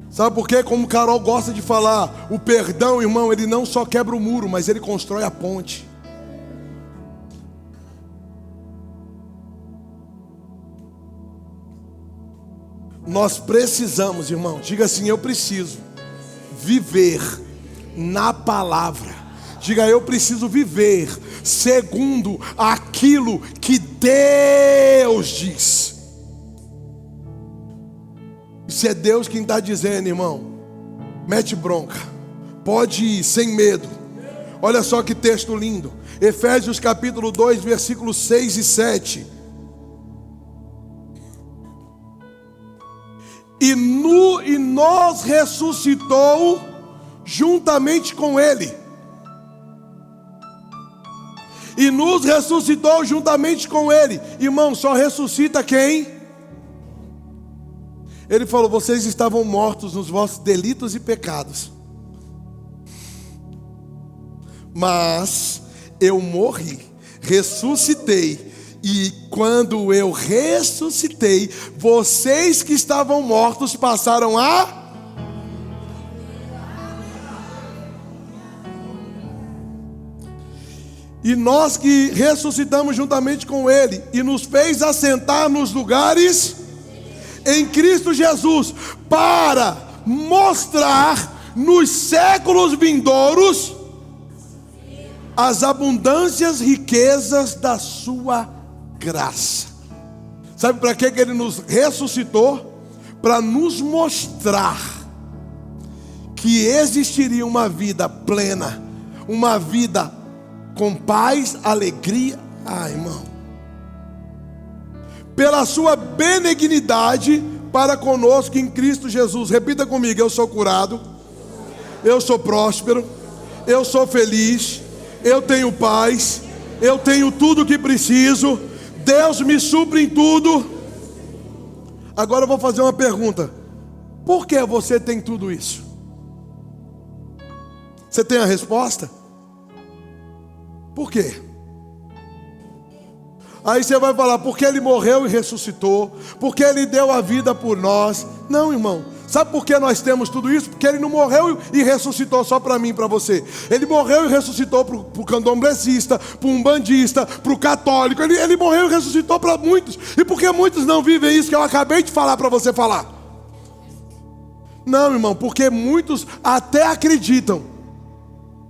Sabe por quê? Como Carol gosta de falar, o perdão, irmão, ele não só quebra o muro, mas ele constrói a ponte. Nós precisamos, irmão, diga assim, eu preciso viver na palavra. Diga, eu preciso viver segundo aquilo que Deus diz. Se é Deus quem está dizendo, irmão, mete bronca, pode ir sem medo. Olha só que texto lindo, Efésios capítulo 2, versículos 6 e 7. E nos ressuscitou juntamente com Ele. E nos ressuscitou juntamente com Ele. Irmão, só ressuscita quem? Ele falou, vocês estavam mortos nos vossos delitos e pecados, mas eu morri, ressuscitei. E quando eu ressuscitei, vocês que estavam mortos passaram a... E nós que ressuscitamos juntamente com Ele, e nos fez assentar nos lugares em Cristo Jesus, para mostrar nos séculos vindouros as abundâncias riquezas da sua graça. Sabe para que Ele nos ressuscitou? Para nos mostrar que existiria uma vida plena, uma vida com paz, alegria. Irmão, pela sua benignidade para conosco em Cristo Jesus. Repita comigo, eu sou curado, eu sou próspero, eu sou feliz, eu tenho paz, eu tenho tudo o que preciso, Deus me supre em tudo. Agora eu vou fazer uma pergunta: por que você tem tudo isso? Você tem a resposta? Por quê? Aí você vai falar, porque Ele morreu e ressuscitou, porque Ele deu a vida por nós. Não, irmão, sabe por que nós temos tudo isso? Porque Ele não morreu e ressuscitou só para mim e para você. Ele morreu e ressuscitou para o candomblessista, para o umbandista, para o católico. Ele morreu e ressuscitou para muitos. E por que muitos não vivem isso que eu acabei de falar para você falar? Não, irmão, porque muitos até acreditam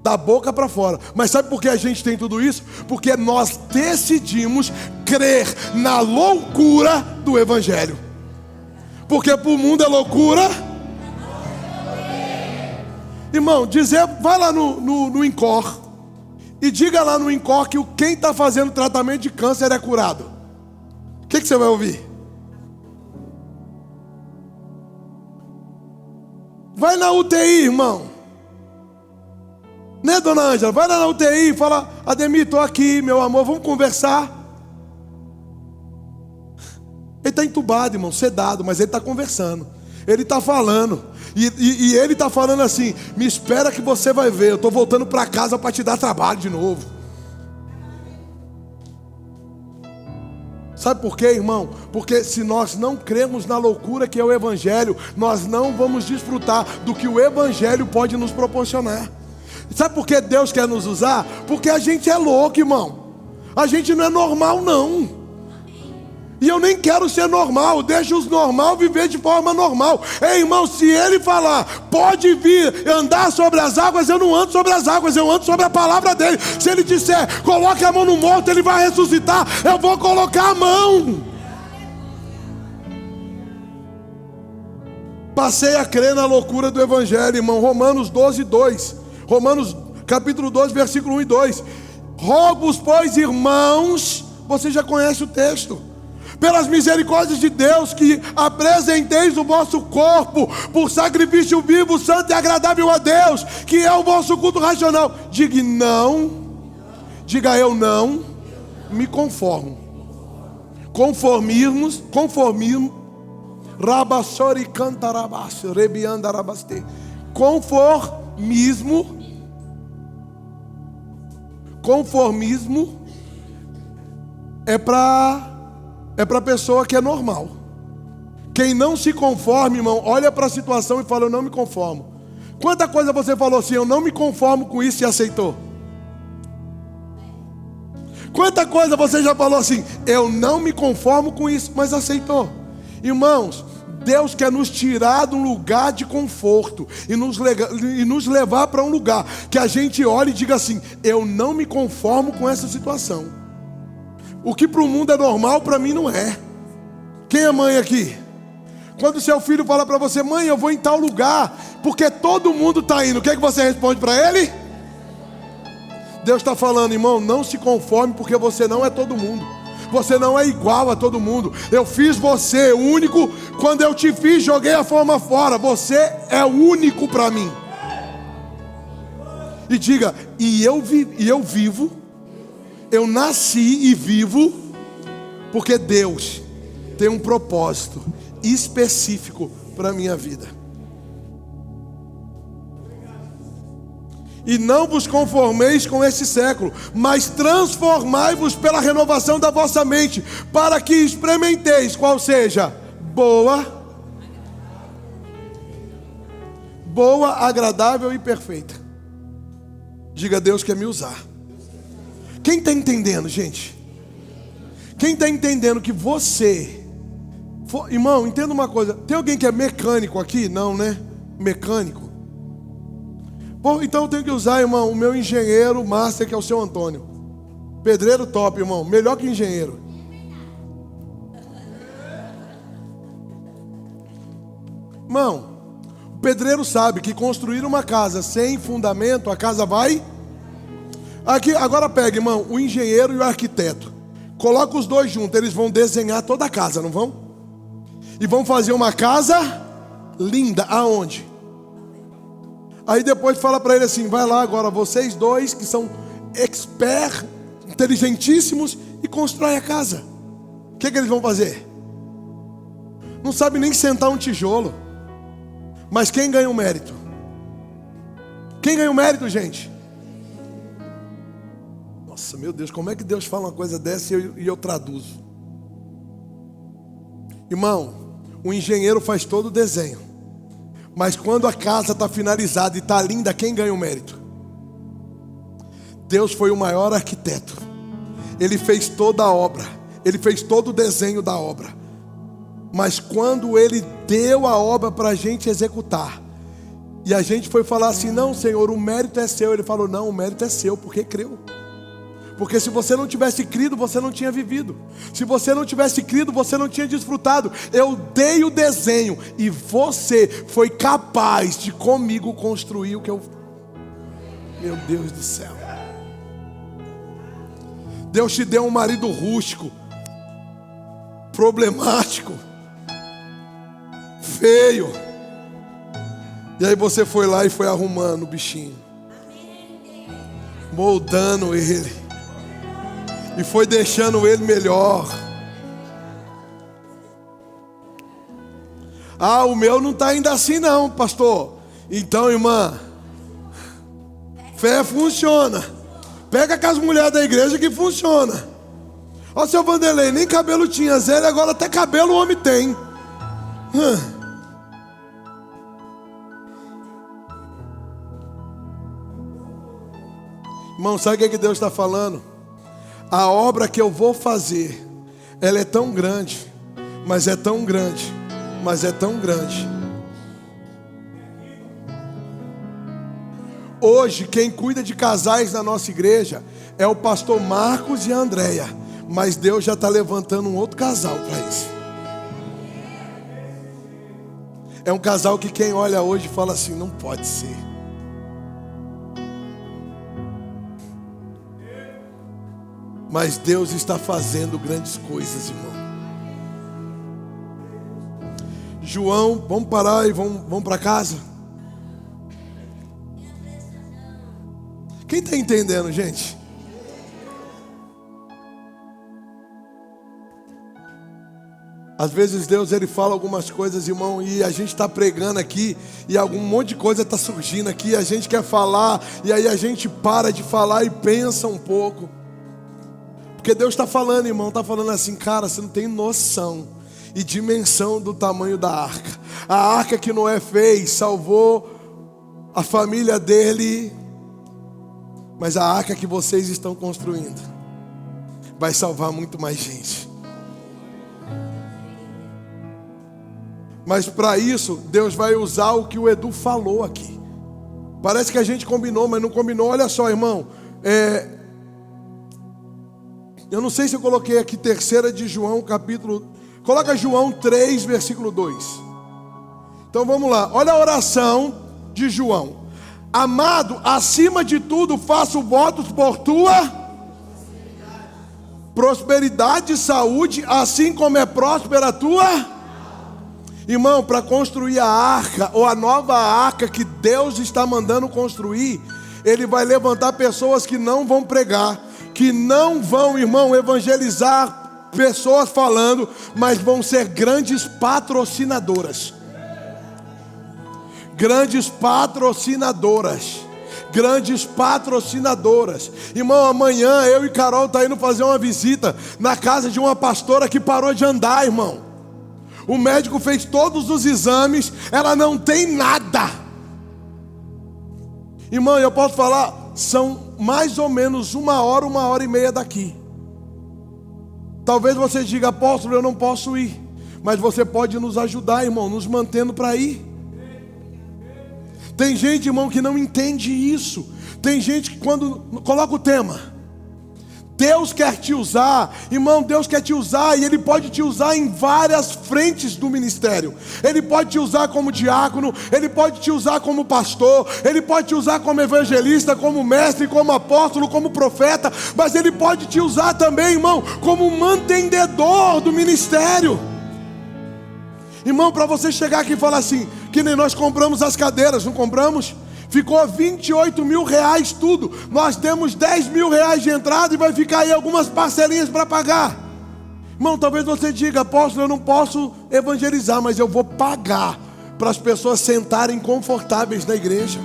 da boca para fora. Mas sabe por que a gente tem tudo isso? Porque nós decidimos crer na loucura do Evangelho. Porque para o mundo é loucura. Irmão, vai lá no Incor e diga lá no INCOR que quem está fazendo tratamento de câncer é curado. O que você vai ouvir? Vai na UTI, irmão. Né, dona Ângela? Vai lá na UTI e fala: Ademir, estou aqui, meu amor, vamos conversar. Ele está entubado, irmão, sedado, mas ele está conversando. Ele está falando. E ele está falando assim: me espera que você vai ver, eu estou voltando para casa para te dar trabalho de novo. Sabe por quê, irmão? Porque se nós não cremos na loucura que é o Evangelho, nós não vamos desfrutar do que o Evangelho pode nos proporcionar. Sabe por que Deus quer nos usar? Porque a gente é louco, irmão. A gente não é normal, não. E eu nem quero ser normal. Deixa os normal viver de forma normal. Ei, irmão, se Ele falar, pode vir andar sobre as águas, eu não ando sobre as águas, eu ando sobre a palavra dEle. Se Ele disser, coloque a mão no morto, Ele vai ressuscitar, eu vou colocar a mão. Passei a crer na loucura do Evangelho, irmão. Romanos 12, 2. Romanos capítulo 12, versículo 1 e 2. Rogo-vos, pois, irmãos, você já conhece o texto, pelas misericórdias de Deus, que apresenteis o vosso corpo por sacrifício vivo, santo e agradável a Deus, que é o vosso culto racional. Diga eu não me conformo. Conformismo, rabassori cantarabas, rebiandarabaste. Conformismo é para pessoa que é normal. Quem não se conforma, irmão, olha para a situação e fala: eu não me conformo. Quanta coisa você falou assim: eu não me conformo com isso, e aceitou? Quanta coisa você já falou assim: eu não me conformo com isso, mas aceitou? Irmãos, Deus quer nos tirar de um lugar de conforto e nos levar para um lugar que a gente olhe e diga assim: eu não me conformo com essa situação. O que para o mundo é normal, para mim não é. Quem é mãe aqui? Quando seu filho fala para você: mãe, eu vou em tal lugar, porque todo mundo está indo, o que é que você responde para ele? Deus está falando: irmão, não se conforme, porque você não é todo mundo. Você não é igual a todo mundo. Eu fiz você único. Quando eu te fiz, joguei a forma fora. Você é único para mim. E diga: eu vivo, eu nasci e vivo, porque Deus tem um propósito específico para a minha vida. E não vos conformeis com este século, mas transformai-vos pela renovação da vossa mente, para que experimenteis qual seja boa, agradável e perfeita. Diga: Deus quer me usar. Quem está entendendo, gente? Quem está entendendo que você... Irmão, entenda uma coisa. Tem alguém que é mecânico aqui? Não, né? Mecânico. Bom, então eu tenho que usar, irmão, o meu engenheiro master, que é o seu Antônio. Pedreiro top, irmão. Melhor que engenheiro. Irmão, o pedreiro sabe que construir uma casa sem fundamento, a casa vai... Aqui, agora pega, irmão, o engenheiro e o arquiteto. Coloca os dois juntos, eles vão desenhar toda a casa, não vão? E vão fazer uma casa linda. Aonde? Aí depois fala para ele assim: vai lá agora, vocês dois que são expert, inteligentíssimos, e constrói a casa. O que eles vão fazer? Não sabe nem sentar um tijolo. Mas quem ganha o mérito? Quem ganha o mérito, gente? Nossa, meu Deus, como é que Deus fala uma coisa dessa e eu traduzo? Irmão, o engenheiro faz todo o desenho, mas quando a casa está finalizada e está linda, quem ganha o mérito? Deus foi o maior arquiteto. Ele fez toda a obra, Ele fez todo o desenho da obra. Mas quando Ele deu a obra para a gente executar, e a gente foi falar assim: não, Senhor, o mérito é seu. Ele falou: não, o mérito é seu, porque creu. Porque se você não tivesse crido, você não tinha vivido. Se você não tivesse crido, você não tinha desfrutado. Eu dei o desenho e você foi capaz de comigo construir o que eu... Meu Deus do céu. Deus te deu um marido rústico, problemático, feio. E aí você foi lá e foi arrumando o bichinho, moldando ele, e foi deixando ele melhor. Ah, o meu não está ainda assim não, pastor. Então, irmã, fé funciona. Pega com as mulheres da igreja que funciona. Ó, seu Vanderlei, nem cabelo tinha, Zé, agora até cabelo o homem tem. Irmão, sabe o que Deus está falando? A obra que eu vou fazer, ela é tão grande, mas é tão grande, mas é tão grande. Hoje, quem cuida de casais na nossa igreja é o pastor Marcos e a Andréia. Mas Deus já está levantando um outro casal para isso. É um casal que quem olha hoje fala assim, não pode ser. Mas Deus está fazendo grandes coisas, irmão. João, vamos parar e vamos para casa? Quem está entendendo, gente? Às vezes Deus ele fala algumas coisas, irmão, e a gente está pregando aqui e algum monte de coisa está surgindo aqui, a gente quer falar e aí a gente para de falar e pensa um pouco. Porque Deus está falando, irmão, está falando assim, cara, você não tem noção e dimensão do tamanho da arca. A arca que Noé fez salvou a família dele, mas a arca que vocês estão construindo vai salvar muito mais gente. Mas para isso, Deus vai usar o que o Edu falou aqui. Parece que a gente combinou, mas não combinou. Olha só, irmão. Eu não sei se eu coloquei aqui 3 de João, capítulo... Coloca João 3, versículo 2. Então vamos lá. Olha a oração de João. Amado, acima de tudo, faço votos por tua prosperidade e saúde, assim como é próspera a tua... Irmão, para construir a arca, ou a nova arca que Deus está mandando construir, Ele vai levantar pessoas que não vão pregar, que não vão, irmão, evangelizar pessoas falando, mas vão ser grandes patrocinadoras. Grandes patrocinadoras. Grandes patrocinadoras. Irmão, amanhã eu e Carol tá indo fazer uma visita na casa de uma pastora que parou de andar, irmão. O médico fez todos os exames, ela não tem nada. Irmão, eu posso falar, são mais ou menos 1 hora, 1h30 daqui. Talvez você diga, apóstolo, eu não posso ir. Mas você pode nos ajudar, irmão, nos mantendo para ir. Tem gente, irmão, que não entende isso. Tem gente que quando coloca o tema, Deus quer te usar, irmão, Deus quer te usar e Ele pode te usar em várias frentes do ministério. Ele pode te usar como diácono, Ele pode te usar como pastor, Ele pode te usar como evangelista, como mestre, como apóstolo, como profeta, mas Ele pode te usar também, irmão, como mantenedor do ministério. Irmão, para você chegar aqui e falar assim, que nem nós compramos as cadeiras, não compramos? Ficou 28 mil reais tudo. Nós demos 10 mil reais de entrada e vai ficar aí algumas parcelinhas para pagar. Irmão, talvez você diga, apóstolo, eu não posso evangelizar, mas eu vou pagar para as pessoas sentarem confortáveis na igreja.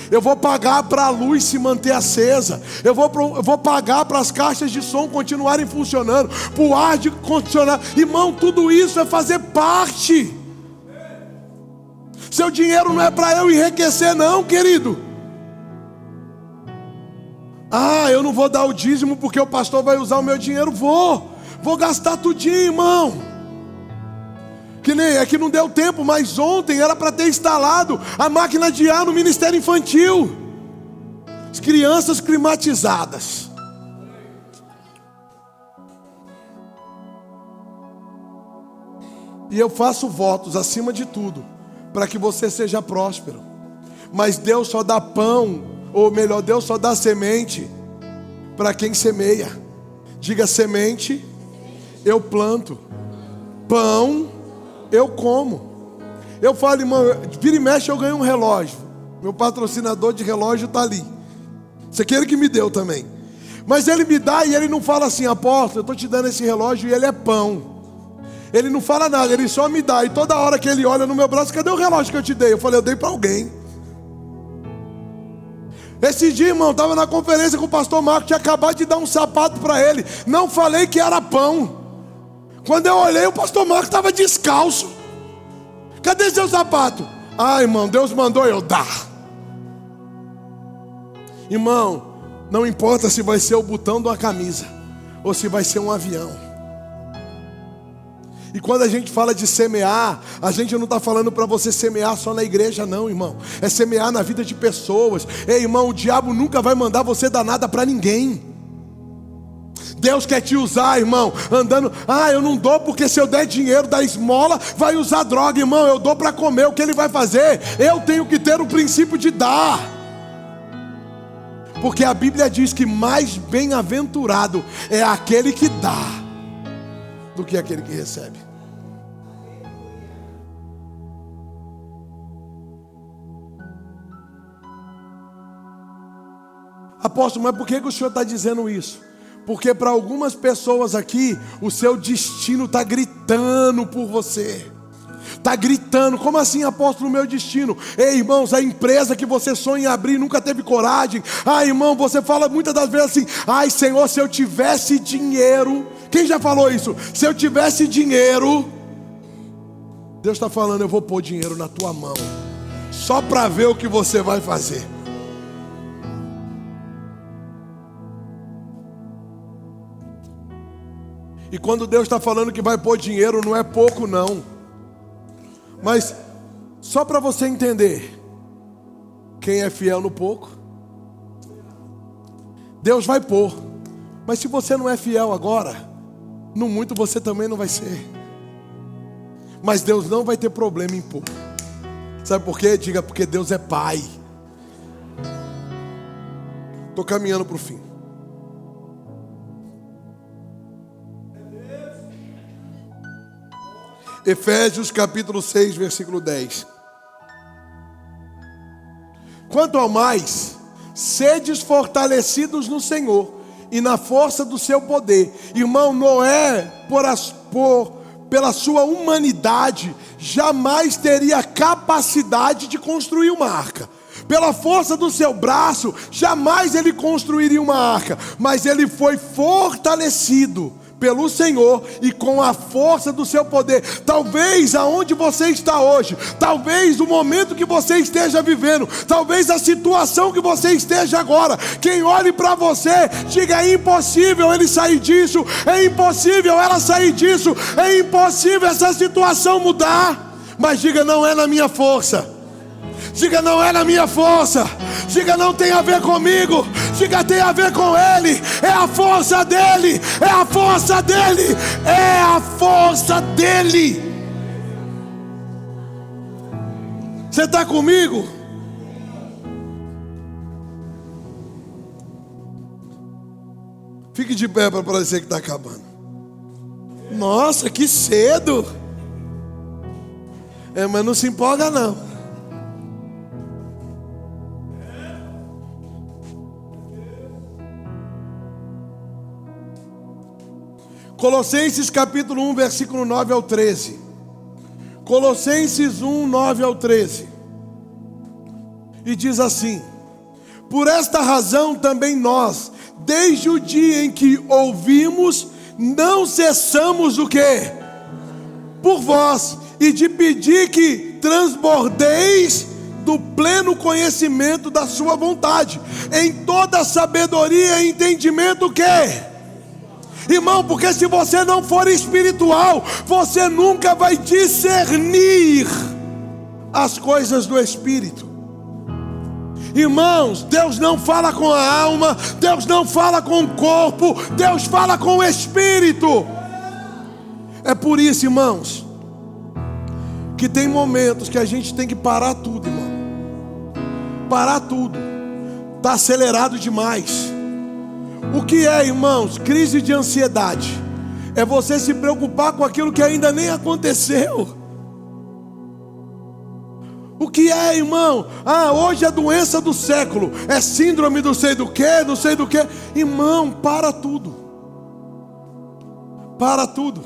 Eu vou pagar para a luz se manter acesa. Eu vou pagar para as caixas de som continuarem funcionando, para o ar de funcionar. Irmão, tudo isso é fazer parte. Seu dinheiro não é para eu enriquecer não, querido. Ah, eu não vou dar o dízimo porque o pastor vai usar o meu dinheiro. Vou gastar tudinho, irmão. Que nem, é que não deu tempo, mas ontem era para ter instalado a máquina de ar no ministério infantil. As crianças climatizadas. E eu faço votos acima de tudo para que você seja próspero. Mas Deus só dá pão, ou melhor, Deus só dá semente para quem semeia. Diga: semente eu planto, pão eu como. Eu falo, irmão, vira e mexe eu ganho um relógio. Meu patrocinador de relógio está ali. Isso aqui é ele que me deu também. Mas ele me dá e ele não fala assim: apóstolo, eu estou te dando esse relógio e ele é pão. Ele não fala nada, ele só me dá. E toda hora que ele olha no meu braço: cadê o relógio que eu te dei? Eu falei: eu dei para alguém. Esse dia, irmão, estava na conferência com o pastor Marco, tinha acabado de dar um sapato para ele. Não falei que era pão. Quando eu olhei, o pastor Marco estava descalço. Cadê seu sapato? Ah, irmão, Deus mandou eu dar. Irmão, não importa se vai ser o botão de uma camisa ou se vai ser um avião. E quando a gente fala de semear, a gente não está falando para você semear só na igreja não, irmão. É semear na vida de pessoas. Ei, irmão, o diabo nunca vai mandar você dar nada para ninguém. Deus quer te usar, irmão, andando. Ah, eu não dou porque se eu der dinheiro da esmola, vai usar droga. Irmão, eu dou para comer. O que ele vai fazer? Eu tenho que ter o princípio de dar. Porque a Bíblia diz que mais bem-aventurado é aquele que dá do que aquele que recebe. Apóstolo, mas por que o senhor está dizendo isso? Porque para algumas pessoas aqui, o seu destino está gritando por você. Está gritando. Como assim, apóstolo, meu destino? Ei, irmãos, a empresa que você sonha em abrir nunca teve coragem. Ah, irmão, você fala muitas das vezes assim: ai, Senhor, se eu tivesse dinheiro. Quem já falou isso? Se eu tivesse dinheiro. Deus está falando: eu vou pôr dinheiro na tua mão, só para ver o que você vai fazer. E quando Deus está falando que vai pôr dinheiro, não é pouco não. Mas só para você entender, quem é fiel no pouco, Deus vai pôr. Mas se você não é fiel agora, no muito você também não vai ser. Mas Deus não vai ter problema em pôr. Sabe por quê? Diga: porque Deus é Pai. Estou caminhando para o fim. Efésios capítulo 6, versículo 10. Quanto ao mais, sedes fortalecidos no Senhor e na força do seu poder. Irmão, Noé, pela sua humanidade, jamais teria capacidade de construir uma arca. Pela força do seu braço, jamais ele construiria uma arca. Mas ele foi fortalecido pelo Senhor e com a força do seu poder. Talvez aonde você está hoje, talvez o momento que você esteja vivendo, talvez a situação que você esteja agora, quem olhe para você, diga: é impossível ele sair disso, é impossível ela sair disso, é impossível essa situação mudar. Mas diga: não é na minha força. Diga: não é na minha força. Diga: não tem a ver comigo. Diga: tem a ver com Ele. É a força dEle. É a força dEle. É a força dEle. Você está comigo? Fique de pé para parecer que está acabando. Nossa, que cedo. Mas não se empolga não. Colossenses capítulo 1, versículo 9 ao 13. Colossenses 1, 9 ao 13. E diz assim: por esta razão também nós, desde o dia em que ouvimos, não cessamos o quê? Por vós, e de pedir que transbordeis do pleno conhecimento da sua vontade, em toda sabedoria e entendimento o quê? Irmão, porque se você não for espiritual, você nunca vai discernir as coisas do Espírito. Irmãos, Deus não fala com a alma, Deus não fala com o corpo, Deus fala com o Espírito. É por isso, irmãos, que tem momentos que a gente tem que parar tudo, irmão. Parar tudo. Está acelerado demais. O que é, irmãos, crise de ansiedade? É você se preocupar com aquilo que ainda nem aconteceu. O que é, irmão? Hoje é a doença do século. É síndrome do sei do que, não sei do que. Irmão, para tudo. Para tudo.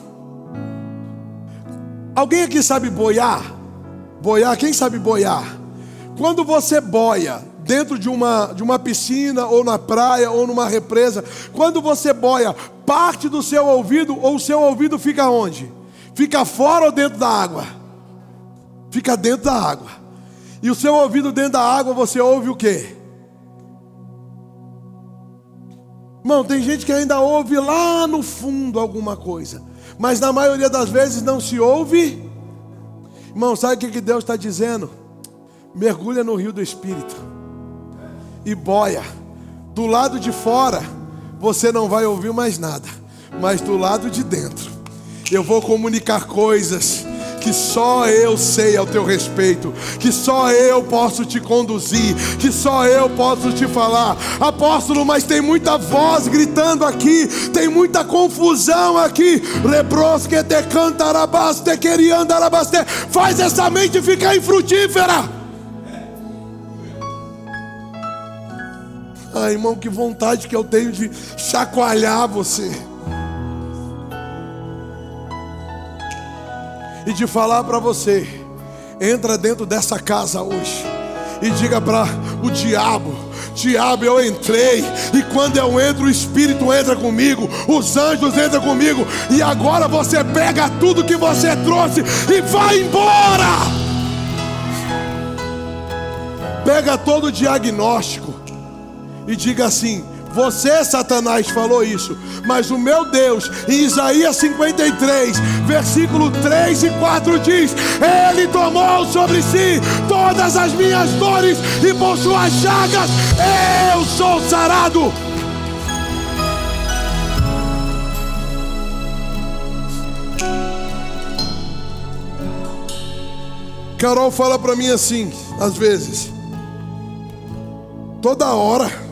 Alguém aqui sabe boiar? Boiar, quem sabe boiar? Quando você boia dentro de uma piscina, ou na praia, ou numa represa, quando você boia, parte do seu ouvido, ou o seu ouvido fica onde? Fica fora ou dentro da água? Fica dentro da água. E o seu ouvido dentro da água, você ouve o quê? Irmão, tem gente que ainda ouve lá no fundo alguma coisa, mas na maioria das vezes não se ouve. Irmão, sabe o que Deus está dizendo? Mergulha no rio do Espírito e boia. Do lado de fora você não vai ouvir mais nada, mas do lado de dentro eu vou comunicar coisas que só eu sei ao teu respeito, que só eu posso te conduzir, que só eu posso te falar. Apóstolo, mas tem muita voz gritando aqui, tem muita confusão aqui. Lebrosque te cantarabaste, queriandarabaste. Faz essa mente ficar infrutífera. Irmão, que vontade que eu tenho de chacoalhar você e de falar para você: entra dentro dessa casa hoje e diga para o diabo: diabo, eu entrei, e quando eu entro, o Espírito entra comigo, os anjos entram comigo, e agora você pega tudo que você trouxe e vai embora. Pega todo o diagnóstico e diga assim: você, Satanás, falou isso, mas o meu Deus, em Isaías 53, versículo 3 e 4 diz: Ele tomou sobre si todas as minhas dores, e por suas chagas eu sou sarado. Carol fala para mim assim, às vezes: toda hora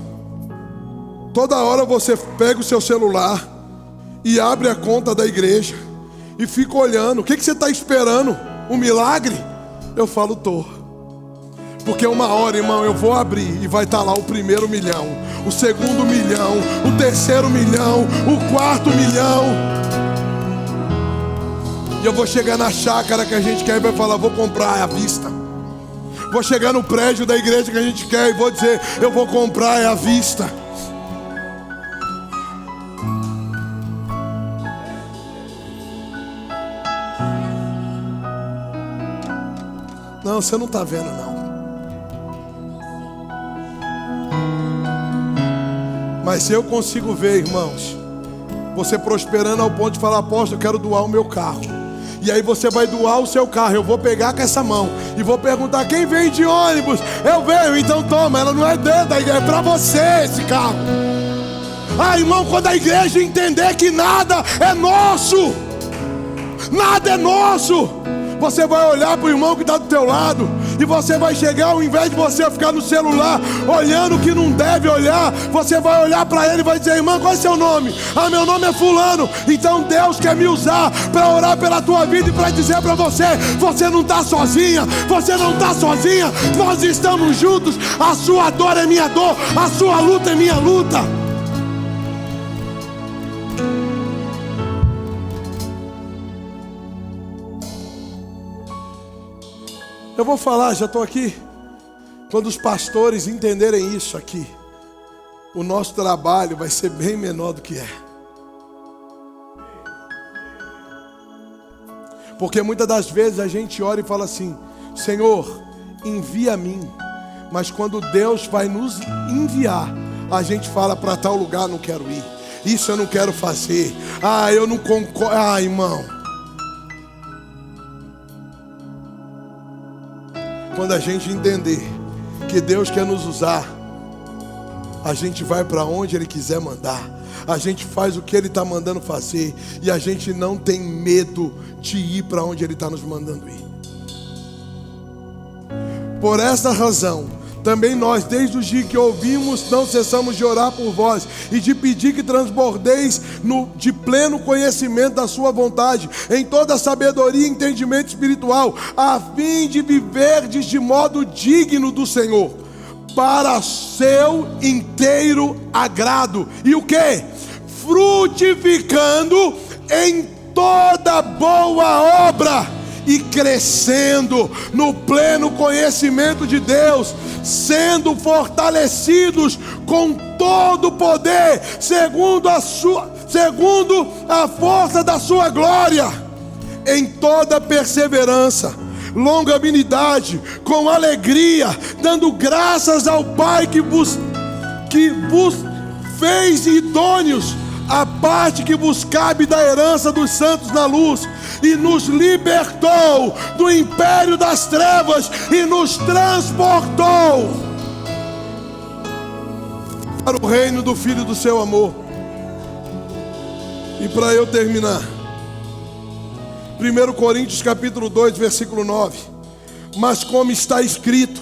você pega o seu celular e abre a conta da igreja e fica olhando. O que você está esperando? Um milagre? Eu falo: tô. Porque uma hora, irmão, eu vou abrir e vai estar lá o primeiro milhão, o segundo milhão, o terceiro milhão, o quarto milhão. E eu vou chegar na chácara que a gente quer e vai falar: vou comprar à vista. Vou chegar no prédio da igreja que a gente quer e vou dizer: eu vou comprar à vista. Não, você não está vendo, não. Mas eu consigo ver, irmãos, você prosperando ao ponto de falar: apóstolo, eu quero doar o meu carro. E aí você vai doar o seu carro. Eu vou pegar com essa mão e vou perguntar: quem vem de ônibus? Eu venho, então toma. Ela não é dentro da igreja, é para você esse carro. Irmão, quando a igreja entender que nada é nosso, nada é nosso, você vai olhar para o irmão que está do teu lado e você vai chegar, ao invés de você ficar no celular olhando o que não deve olhar, você vai olhar para ele e vai dizer: irmão, qual é seu nome? Meu nome é fulano. Então Deus quer me usar para orar pela tua vida e para dizer para você: você não está sozinha, você não está sozinha, nós estamos juntos. A sua dor é minha dor, a sua luta é minha luta. Eu vou falar, já estou aqui. Quando os pastores entenderem isso aqui, o nosso trabalho vai ser bem menor do que é. Porque muitas das vezes a gente ora e fala assim: Senhor, envia a mim. Mas quando Deus vai nos enviar, a gente fala: para tal lugar não quero ir, isso eu não quero fazer, eu não concordo. Irmão, quando a gente entender que Deus quer nos usar, a gente vai para onde Ele quiser mandar, a gente faz o que Ele está mandando fazer, e a gente não tem medo de ir para onde Ele está nos mandando ir. Por essa razão, também nós, desde o dia que ouvimos, não cessamos de orar por vós e de pedir que transbordeis de pleno conhecimento da sua vontade, em toda sabedoria e entendimento espiritual, a fim de viverdes de modo digno do Senhor, para seu inteiro agrado. E o que? Frutificando em toda boa obra e crescendo no pleno conhecimento de Deus, sendo fortalecidos com todo o poder, segundo a força da sua glória, em toda perseverança, longanimidade, com alegria, dando graças ao Pai que vos fez idôneos a parte que vos cabe da herança dos santos na luz, e nos libertou do império das trevas e nos transportou para o reino do Filho do seu amor. E para eu terminar, 1 Coríntios capítulo 2, versículo 9: mas como está escrito,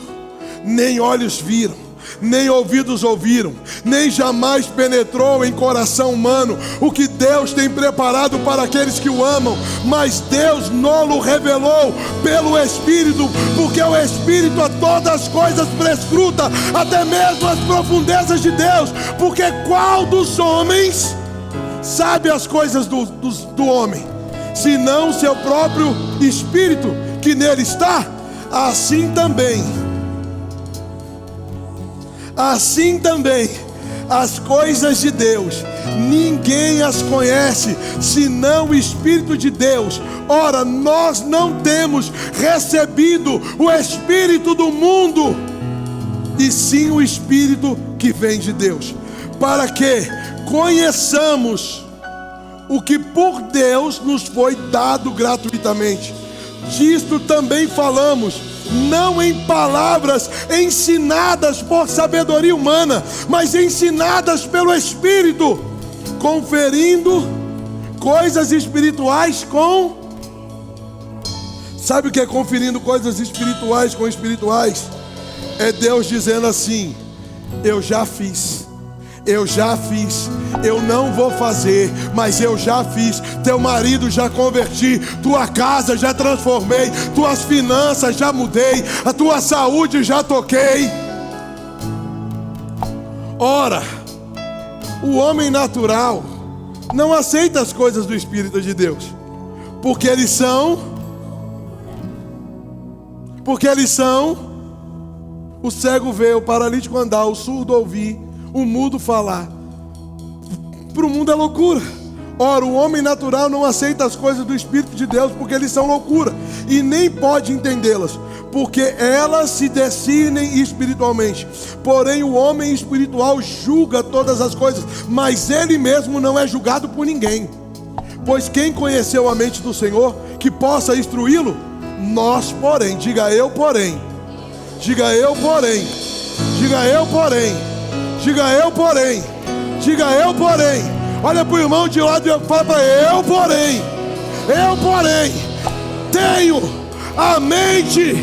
nem olhos viram, nem ouvidos ouviram, nem jamais penetrou em coração humano o que Deus tem preparado para aqueles que o amam, mas Deus nolo revelou pelo Espírito, porque o Espírito a todas as coisas prescruta, até mesmo as profundezas de Deus, porque qual dos homens sabe as coisas do homem, senão seu próprio Espírito que nele está? Assim também as coisas de Deus, ninguém as conhece, senão o Espírito de Deus. Ora, nós não temos recebido o Espírito do mundo, e sim o Espírito que vem de Deus, para que conheçamos o que por Deus nos foi dado gratuitamente. Disto também falamos, não em palavras ensinadas por sabedoria humana, mas ensinadas pelo Espírito, conferindo coisas espirituais com... Sabe o que é conferindo coisas espirituais com espirituais? É Deus dizendo assim: eu já fiz, eu não vou fazer, mas eu já fiz. Teu marido já converti, tua casa já transformei, tuas finanças já mudei, a tua saúde já toquei. Ora, o homem natural não aceita as coisas do Espírito de Deus, porque eles são o cego ver, o paralítico andar, o surdo ouvir, o mudo falar. Para o mundo é loucura. Ora, o homem natural não aceita as coisas do Espírito de Deus, porque eles são loucura, e nem pode entendê-las, porque elas se discernem espiritualmente. Porém o homem espiritual julga todas as coisas, mas ele mesmo não é julgado por ninguém. Pois quem conheceu a mente do Senhor, que possa instruí-lo? Nós, porém, diga eu, porém, diga eu, porém, diga eu, porém, diga eu, porém, diga eu, porém. Olha para o irmão de lado e fala para ele: eu, porém, tenho a mente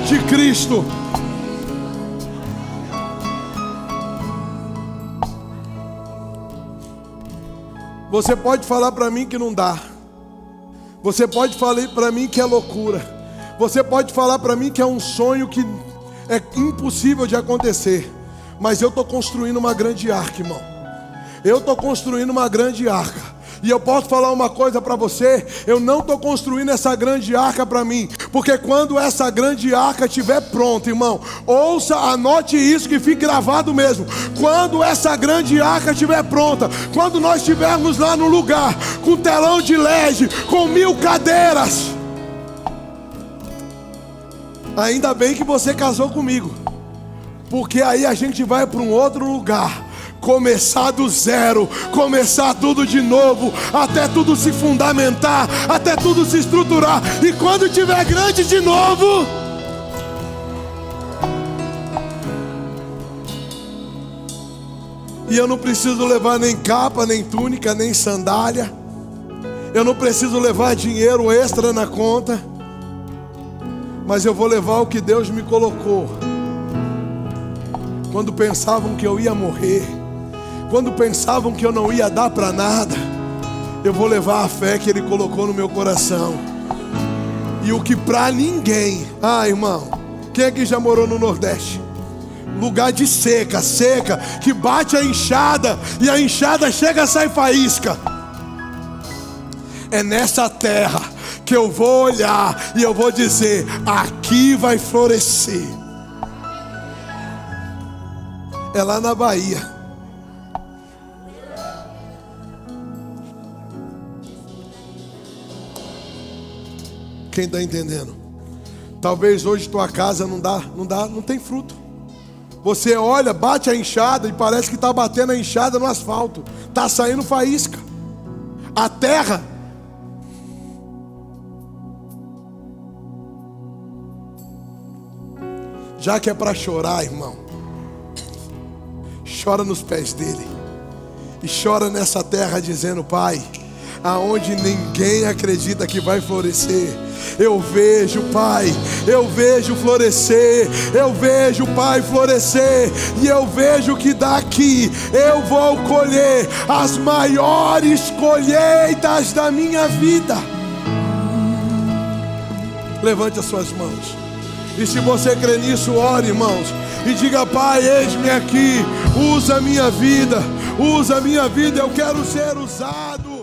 de Cristo. Você pode falar para mim que não dá, você pode falar para mim que é loucura, você pode falar para mim que é um sonho que é impossível de acontecer, mas eu estou construindo uma grande arca, irmão. Eu estou construindo uma grande arca. E eu posso falar uma coisa para você: eu não estou construindo essa grande arca para mim, porque quando essa grande arca estiver pronta, irmão, ouça, anote isso, que fique gravado mesmo. Quando essa grande arca estiver pronta, quando nós estivermos lá no lugar, com telão de LED, com 1000 cadeiras, ainda bem que você casou comigo, porque aí a gente vai para um outro lugar, começar do zero, começar tudo de novo, até tudo se fundamentar, até tudo se estruturar. E quando tiver grande de novo, e eu não preciso levar nem capa, nem túnica, nem sandália, eu não preciso levar dinheiro extra na conta, mas eu vou levar o que Deus me colocou. quando pensavam que eu ia morrer, quando pensavam que eu não ia dar para nada, eu vou levar a fé que Ele colocou no meu coração. E o que para ninguém, irmão, quem aqui já morou no Nordeste? Lugar de seca, que bate a enxada e a enxada chega a sair faísca. É nessa terra que eu vou olhar e eu vou dizer: aqui vai florescer. É lá na Bahia. Quem está entendendo? Talvez hoje tua casa não tem fruto. Você olha, bate a enxada e parece que está batendo a enxada no asfalto. Está saindo faísca. A terra, já que é para chorar, irmão, chora nos pés dele. E chora nessa terra dizendo: Pai, aonde ninguém acredita que vai florescer, eu vejo, Pai, eu vejo florescer, eu vejo, Pai, florescer, e eu vejo que daqui eu vou colher as maiores colheitas da minha vida. Levante as suas mãos, e se você crê nisso, ore, irmãos, e diga: Pai, eis-me aqui, usa a minha vida, eu quero ser usado.